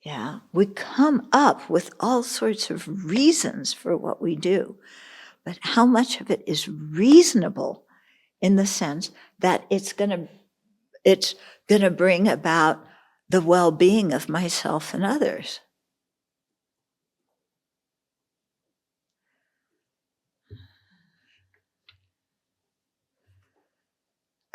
Yeah, we come up with all sorts of reasons for what we do, but how much of it is reasonable in the sense that it's gonna bring about the well-being of myself and others?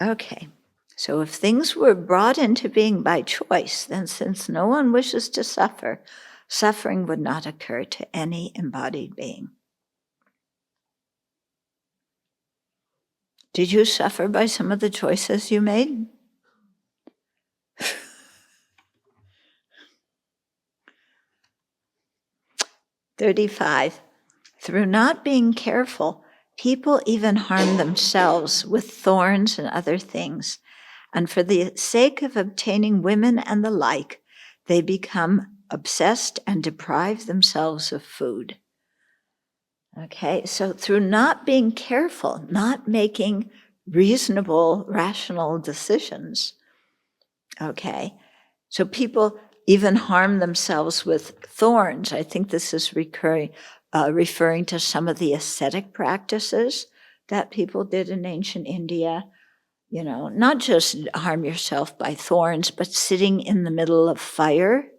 Okay, so if things were brought into being by choice, then since no one wishes to suffer, suffering would not occur to any embodied being. Did you suffer by some of the choices you made? "35. Through not being careful, people even harm themselves with thorns and other things, and for the sake of obtaining women and the like, they become obsessed and deprive themselves of food." Okay, so through not being careful, not making reasonable, rational decisions, okay, so people even harm themselves with thorns. I think this is referring to some of the ascetic practices that people did in ancient India. You know, not just harm yourself by thorns, but sitting in the middle of fire.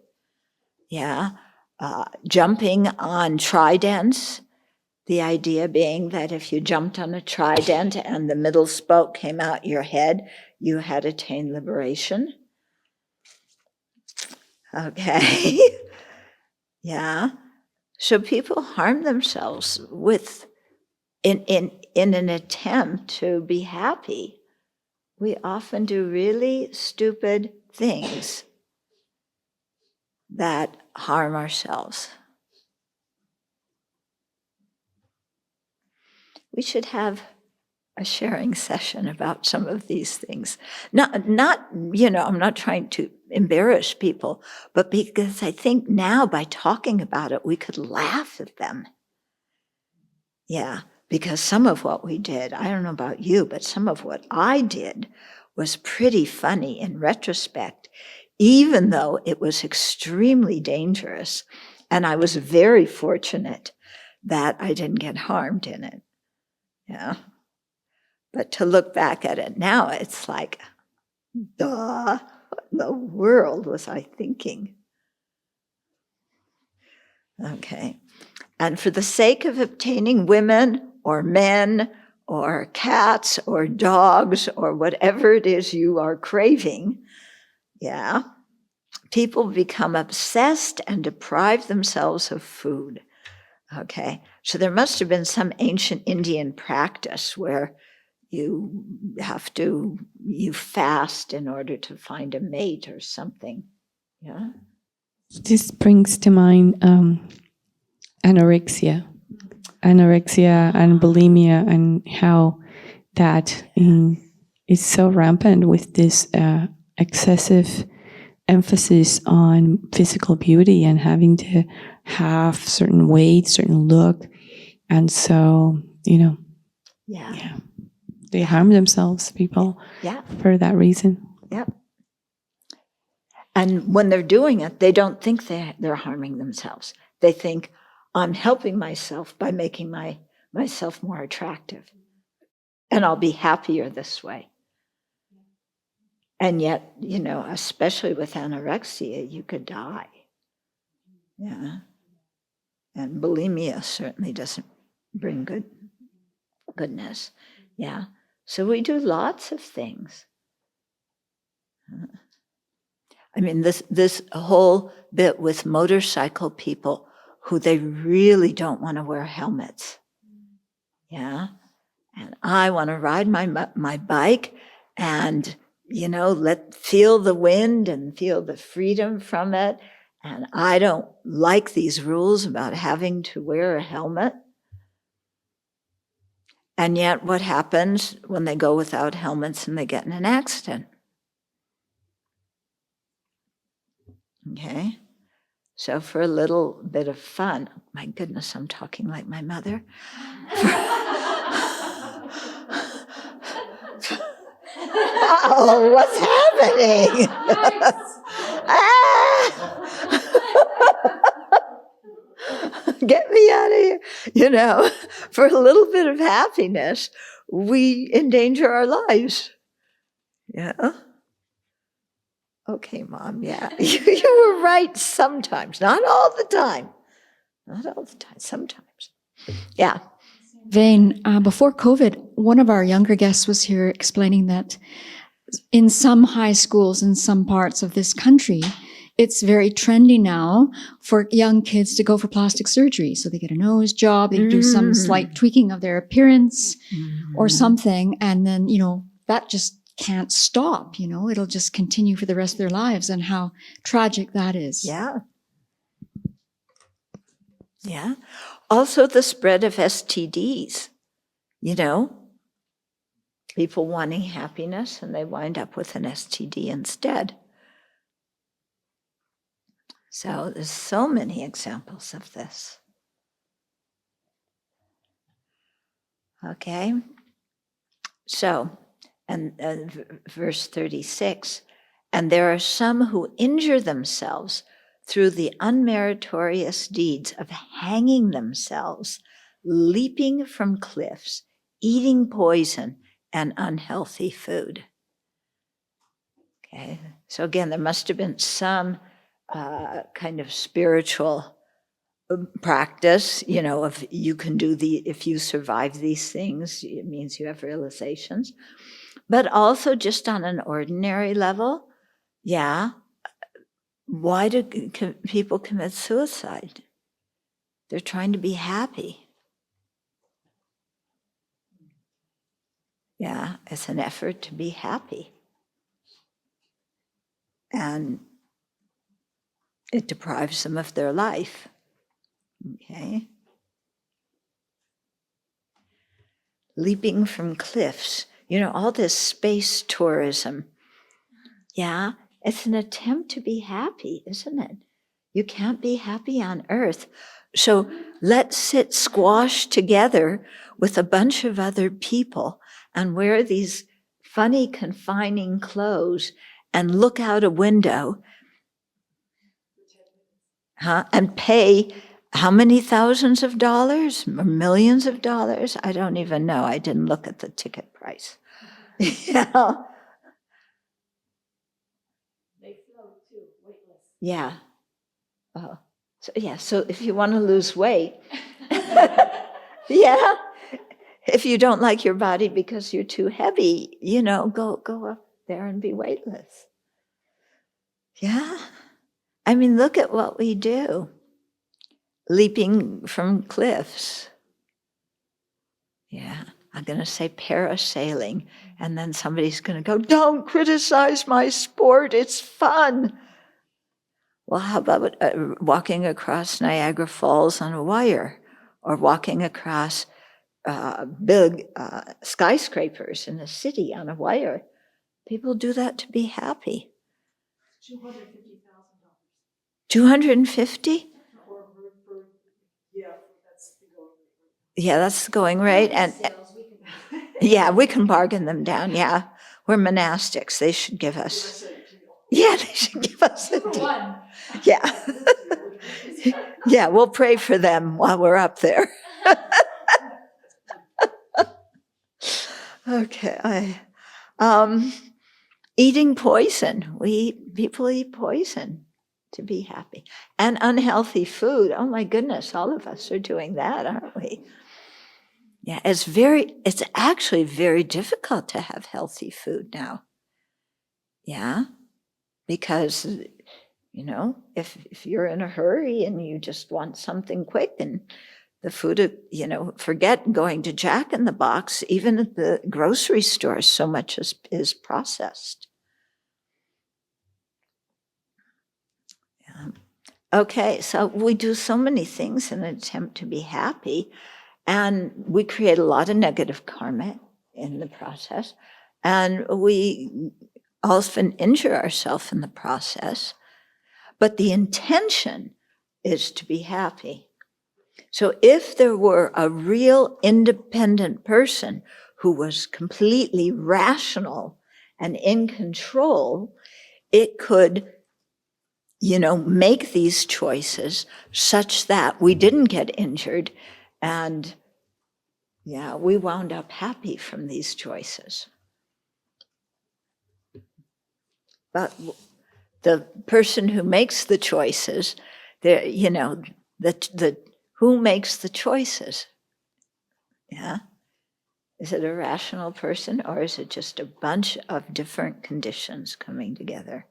Yeah, jumping on tridents. The idea being that if you jumped on a trident and the middle spoke came out your head, you had attained liberation. Okay. Yeah. So people harm themselves in an attempt to be happy. We often do really stupid things that harm ourselves. We should have a sharing session about some of these things. Not, I'm not trying to embarrass people, but because I think now by talking about it, we could laugh at them. Yeah, because some of what we did, I don't know about you, but some of what I did was pretty funny in retrospect, even though it was extremely dangerous. And I was very fortunate that I didn't get harmed in it. Yeah. But to look back at it now, it's like, duh, what in the world was I thinking? Okay. And for the sake of obtaining women or men or cats or dogs or whatever it is you are craving, yeah, people become obsessed and deprive themselves of food. Okay. So there must have been some ancient Indian practice where you fast in order to find a mate or something. Yeah. This brings to mind anorexia and bulimia, and how that is so rampant with this excessive emphasis on physical beauty and having to have certain weight, certain look. And so, Yeah. They harm themselves, people, for that reason. Yep. And when they're doing it, they don't think they're harming themselves. They think, I'm helping myself by making myself more attractive. And I'll be happier this way. And yet, especially with anorexia, you could die. Yeah. And bulimia certainly doesn't bring goodness. Yeah. So we do lots of things. I mean, this whole bit with motorcycle people who they really don't want to wear helmets. Yeah. And I want to ride my bike and, feel the wind and feel the freedom from it. And I don't like these rules about having to wear a helmet. And yet what happens when they go without helmets and they get in an accident? Okay. So for a little bit of fun, my goodness, I'm talking like my mother. Oh, what's happening? Get me out of here. For a little bit of happiness, we endanger our lives. Yeah. Okay, Mom, yeah. You were right sometimes, not all the time. Not all the time, sometimes. Yeah. Vane, before COVID, one of our younger guests was here explaining that in some high schools in some parts of this country, it's very trendy now for young kids to go for plastic surgery. So they get a nose job, they do some slight tweaking of their appearance or something. And then, that just can't stop, it'll just continue for the rest of their lives, and how tragic that is. Yeah. Yeah. Also the spread of STDs, people wanting happiness and they wind up with an STD instead. So there's so many examples of this. Okay. So, and verse 36, and there are some who injure themselves through the unmeritorious deeds of hanging themselves, leaping from cliffs, eating poison and unhealthy food. Okay, so again, there must have been some kind of spiritual practice, if you can if you survive these things, it means you have realizations. But also just on an ordinary level, yeah. Why do people commit suicide? They're trying to be happy. Yeah, it's an effort to be happy. And it deprives them of their life. Okay. Leaping from cliffs, all this space tourism. Yeah, it's an attempt to be happy, isn't it? You can't be happy on Earth. So let's sit squashed together with a bunch of other people and wear these funny confining clothes and look out a window, and pay how many thousands of dollars or millions of dollars? I don't even know. I didn't look at the ticket price. Yeah. They float too, weightless. Yeah. Oh. So if you want to lose weight, yeah. If you don't like your body because you're too heavy, go up there and be weightless. Yeah. I mean, look at what we do. Leaping from cliffs. Yeah. I'm going to say parasailing, and then somebody's going to go, don't criticize my sport, it's fun. Well, how about walking across Niagara Falls on a wire, or walking across big skyscrapers in a city on a wire? People do that to be happy. $250,000. 250? Yeah, Yeah, that's that's the going rate. the going rate. And yeah, we can bargain them down. Yeah, we're monastics. They should give us. Yeah, they should give us a deal. One. Yeah. Yeah, we'll pray for them while we're up there. Okay. Eating poison. People eat poison to be happy. And unhealthy food. Oh my goodness, all of us are doing that, aren't we? Yeah, it's actually very difficult to have healthy food now. Yeah, because, if you're in a hurry and you just want something quick and the food, forget going to Jack in the Box, even at the grocery store, so much is processed. Yeah. Okay, so we do so many things in an attempt to be happy, and we create a lot of negative karma in the process, and we often injure ourselves in the process, but the intention is to be happy. So if there were a real independent person who was completely rational and in control, it could, make these choices such that we didn't get injured, and we wound up happy from these choices. But the person who makes the choices, who makes the choices? Yeah. Is it a rational person, or is it just a bunch of different conditions coming together?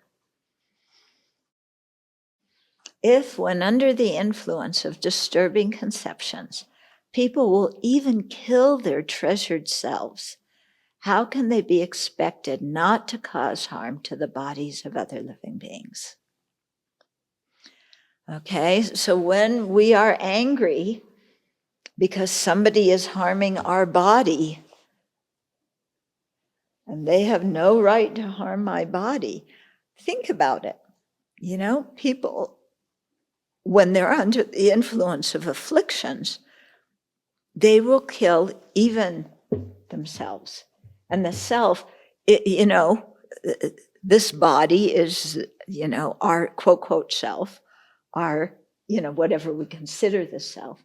If, when under the influence of disturbing conceptions, people will even kill their treasured selves, how can they be expected not to cause harm to the bodies of other living beings? Okay, so when we are angry because somebody is harming our body, and they have no right to harm my body, think about it. People, when they're under the influence of afflictions, they will kill even themselves. And the self, this body is, our quote, quote, self, our, whatever we consider the self,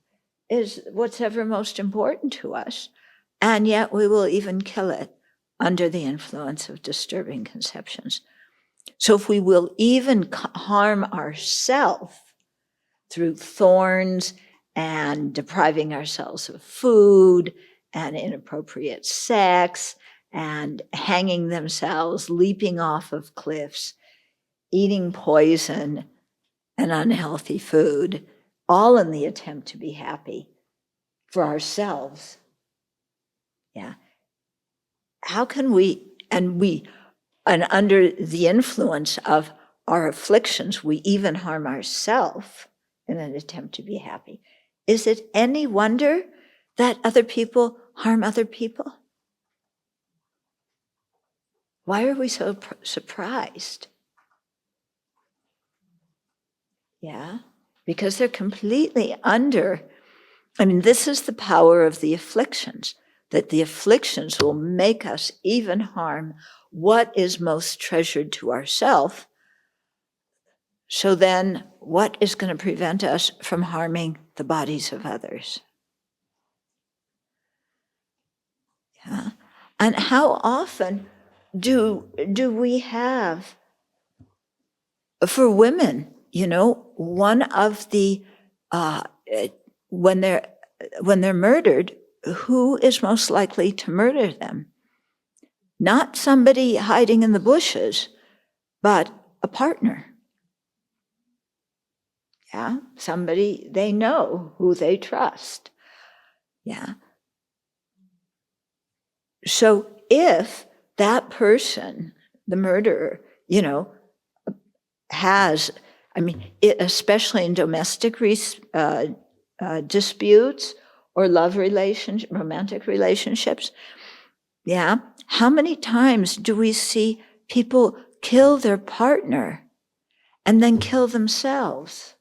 is what's ever most important to us. And yet we will even kill it under the influence of disturbing conceptions. So if we will even harm ourselves through thorns and depriving ourselves of food and inappropriate sex and hanging themselves, leaping off of cliffs, eating poison and unhealthy food, all in the attempt to be happy for ourselves. Yeah. How can we, and under the influence of our afflictions, we even harm ourselves in an attempt to be happy. Is it any wonder that other people harm other people? Why are we so surprised? Yeah, because they're completely under. This is the power of the afflictions, that the afflictions will make us even harm what is most treasured to ourselves. So then, what is going to prevent us from harming the bodies of others? Yeah. And how often do we have, for women, one of the, when they're murdered, who is most likely to murder them? Not somebody hiding in the bushes, but a partner. Yeah, somebody they know, who they trust. Yeah. So if that person, the murderer, has, especially in domestic disputes or romantic relationships, yeah, how many times do we see people kill their partner and then kill themselves?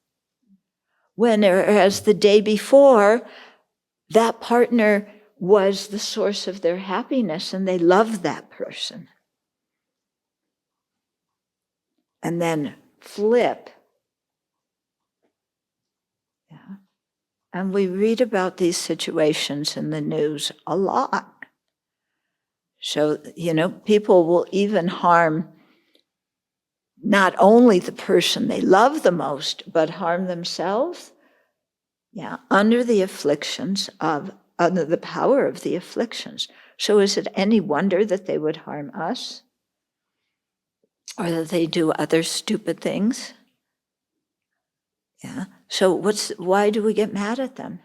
Whereas the day before, that partner was the source of their happiness and they loved that person. And then flip. Yeah. And we read about these situations in the news a lot. So, people will even harm not only the person they love the most, but harm themselves, under the power of the afflictions. So is it any wonder that they would harm us? Or that they do other stupid things? Yeah. So why do we get mad at them?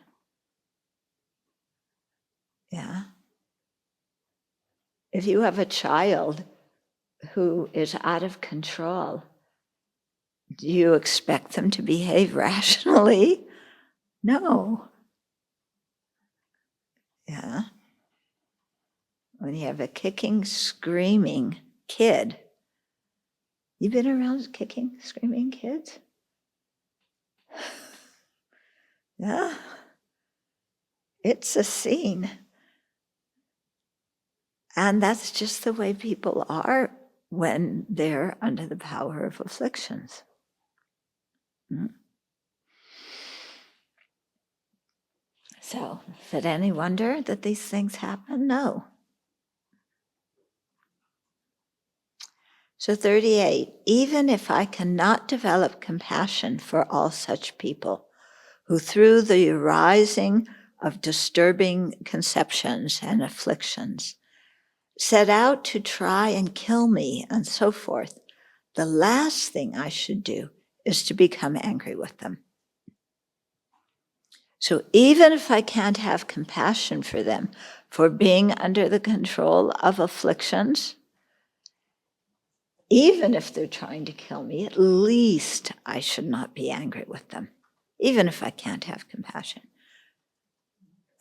Yeah. If you have a child who is out of control, do you expect them to behave rationally? No. Yeah. When you have a kicking, screaming kid, you been around kicking, screaming kids? Yeah. It's a scene. And that's just the way people are when they're under the power of afflictions. So, is it any wonder that these things happen? No. So 38, even if I cannot develop compassion for all such people who through the arising of disturbing conceptions and afflictions set out to try and kill me and so forth, the last thing I should do is to become angry with them. So even if I can't have compassion for them for being under the control of afflictions, even if they're trying to kill me, at least I should not be angry with them, even if I can't have compassion.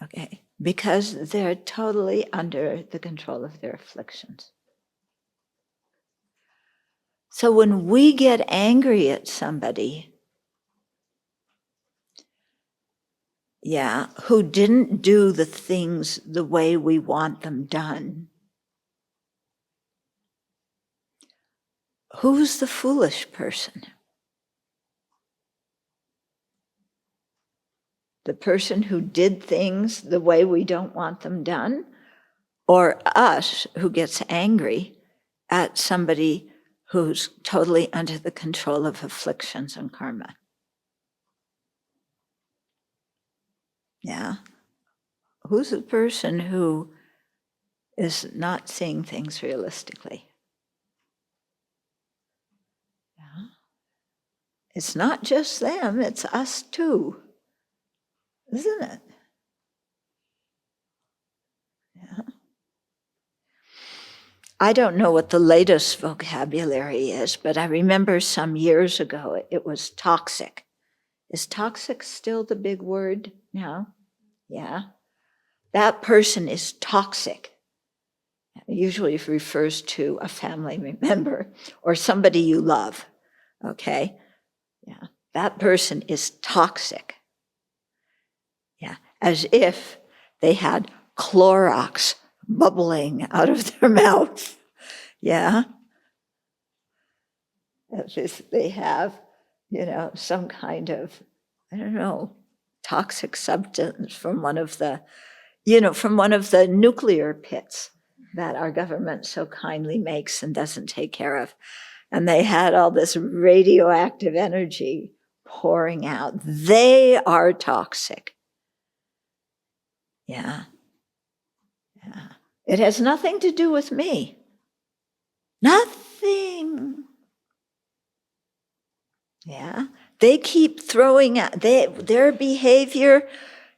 Okay, because they're totally under the control of their afflictions. So when we get angry at somebody, who didn't do the things the way we want them done, who's the foolish person? The person who did things the way we don't want them done? Or us who gets angry at somebody who's totally under the control of afflictions and karma? Yeah. Who's the person who is not seeing things realistically? Yeah. It's not just them, it's us too, isn't it? Yeah. I don't know what the latest vocabulary is, but I remember some years ago it was toxic. Is toxic still the big word now? Yeah. That person is toxic. It usually refers to a family member or somebody you love. Okay? Yeah. That person is toxic. Yeah. As if they had Clorox bubbling out of their mouth. Yeah. As if they have, some kind of, toxic substance from one of the nuclear pits that our government so kindly makes and doesn't take care of. And they had all this radioactive energy pouring out. They are toxic. Yeah. Yeah. It has nothing to do with me. Nothing. Yeah. They keep throwing out, their behavior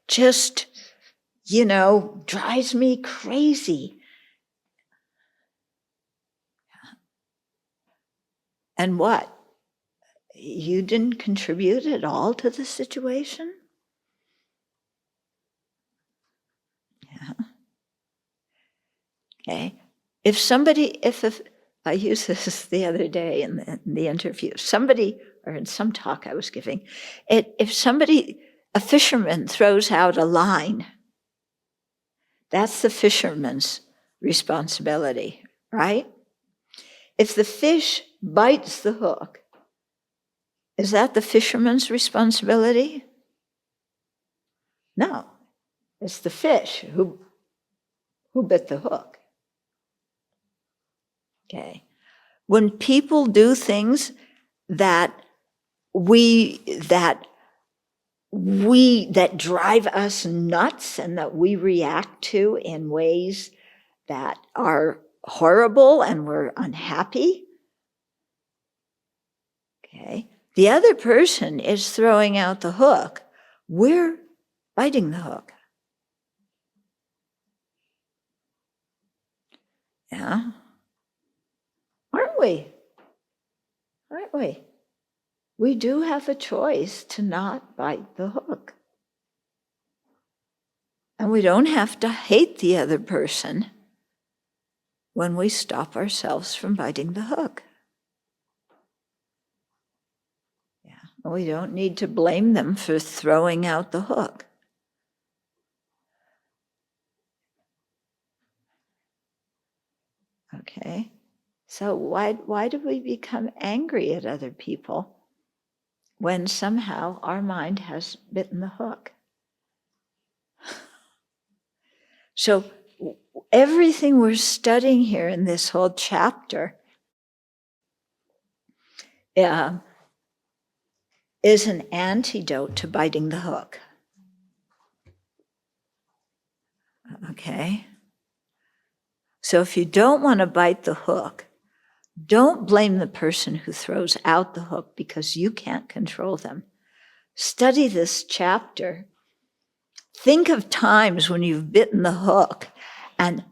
just, drives me crazy. And what? You didn't contribute at all to the situation? Yeah. Okay. If I used this the other day in the interview, or in some talk I was giving, a fisherman throws out a line, that's the fisherman's responsibility, right? If the fish bites the hook, is that the fisherman's responsibility? No, it's the fish who bit the hook. Okay. When people do things that drive us nuts and that we react to in ways that are horrible and we're unhappy, okay, the other person is throwing out the hook. We're biting the hook. Yeah. Aren't we? Aren't we? We do have a choice to not bite the hook. And we don't have to hate the other person when we stop ourselves from biting the hook. Yeah. We don't need to blame them for throwing out the hook. Okay. So why do we become angry at other people when somehow our mind has bitten the hook? So everything we're studying here in this whole chapter is an antidote to biting the hook. Okay? So if you don't want to bite the hook, don't blame the person who throws out the hook because you can't control them. Study this chapter. Think of times when you've bitten the hook and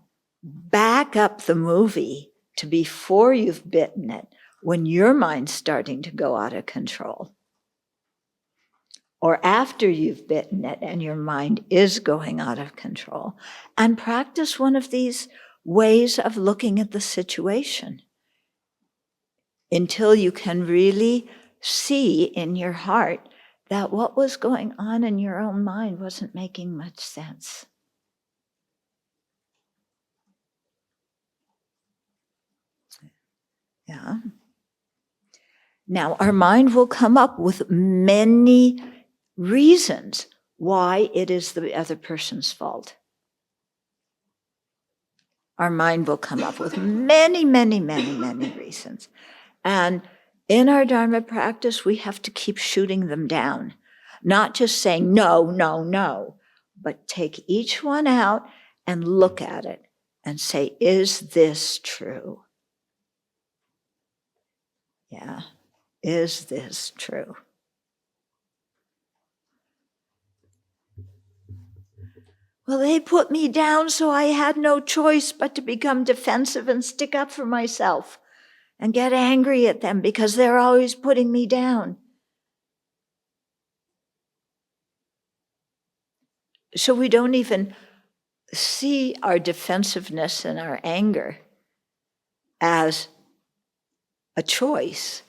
back up the movie to before you've bitten it, when your mind's starting to go out of control. Or after you've bitten it and your mind is going out of control. And practice one of these ways of looking at the situation until you can really see in your heart that what was going on in your own mind wasn't making much sense. Yeah. Now, our mind will come up with many reasons why it is the other person's fault. Our mind will come up with many, many, many, many reasons. And in our Dharma practice, we have to keep shooting them down, not just saying no, no, no, but take each one out and look at it and say, is this true? Yeah, is this true? Well, they put me down, so I had no choice but to become defensive and stick up for myself and get angry at them because they're always putting me down. So we don't even see our defensiveness and our anger as a choice.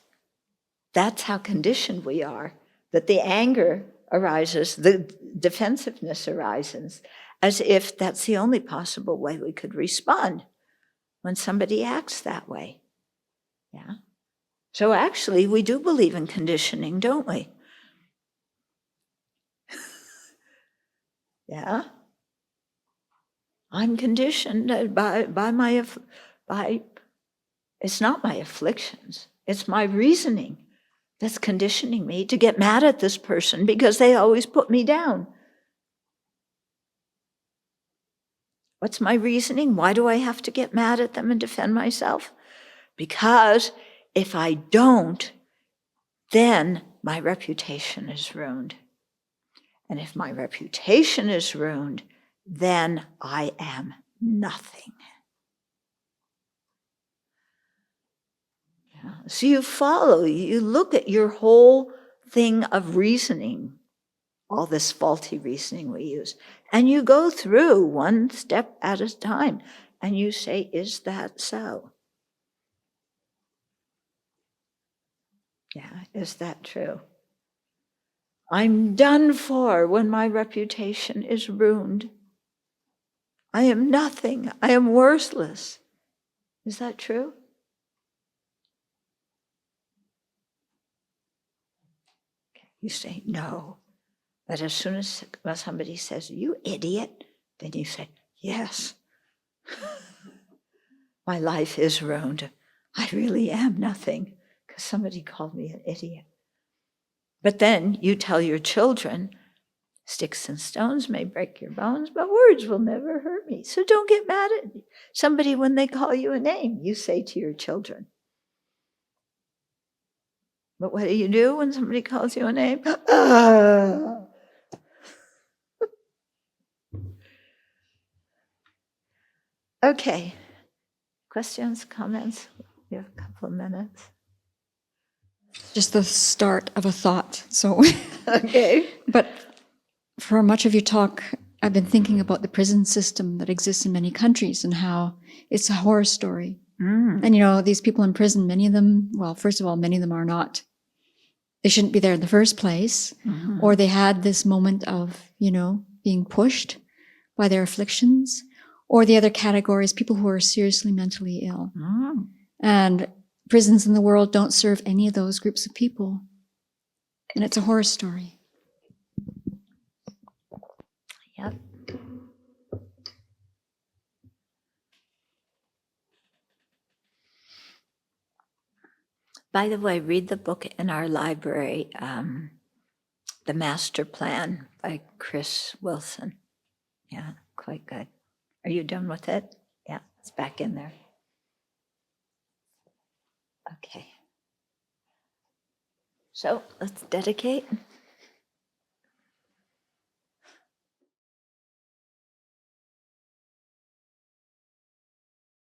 That's how conditioned we are, that the anger arises, the defensiveness arises, as if that's the only possible way we could respond when somebody acts that way. Yeah. So actually, we do believe in conditioning, don't we? Yeah. I'm conditioned by it's not my afflictions, it's my reasoning that's conditioning me to get mad at this person because they always put me down. What's my reasoning? Why do I have to get mad at them and defend myself? Because if I don't, then my reputation is ruined. And if my reputation is ruined, then I am nothing. Yeah. So you look at your whole thing of reasoning, all this faulty reasoning we use, and you go through one step at a time, and you say, is that so? Yeah, is that true? I'm done for when my reputation is ruined. I am nothing. I am worthless. Is that true? You say, no. But as soon as somebody says, you idiot, then you say, yes. My life is ruined. I really am nothing because somebody called me an idiot. But then you tell your children, sticks and stones may break your bones, but words will never hurt me. So don't get mad at somebody when they call you a name, you say to your children. But what do you do when somebody calls you a name? Okay. Questions, comments? We have a couple of minutes. Just the start of a thought. So, Okay. but for much of your talk, I've been thinking about the prison system that exists in many countries and how it's a horror story. And, you know, these people in prison, many of them, well, first of all, many of them are not. They shouldn't be there in the first place. Or they had this moment of, you know, being pushed by their afflictions. Or the other category is people who are seriously mentally ill. And prisons in the world don't serve any of those groups of people. And it's a horror story. Yep. By the way, read the book in our library, The Master Plan by Chris Wilson. Yeah, quite good. Are you done with it? Yeah, it's back in there. Okay. So let's dedicate.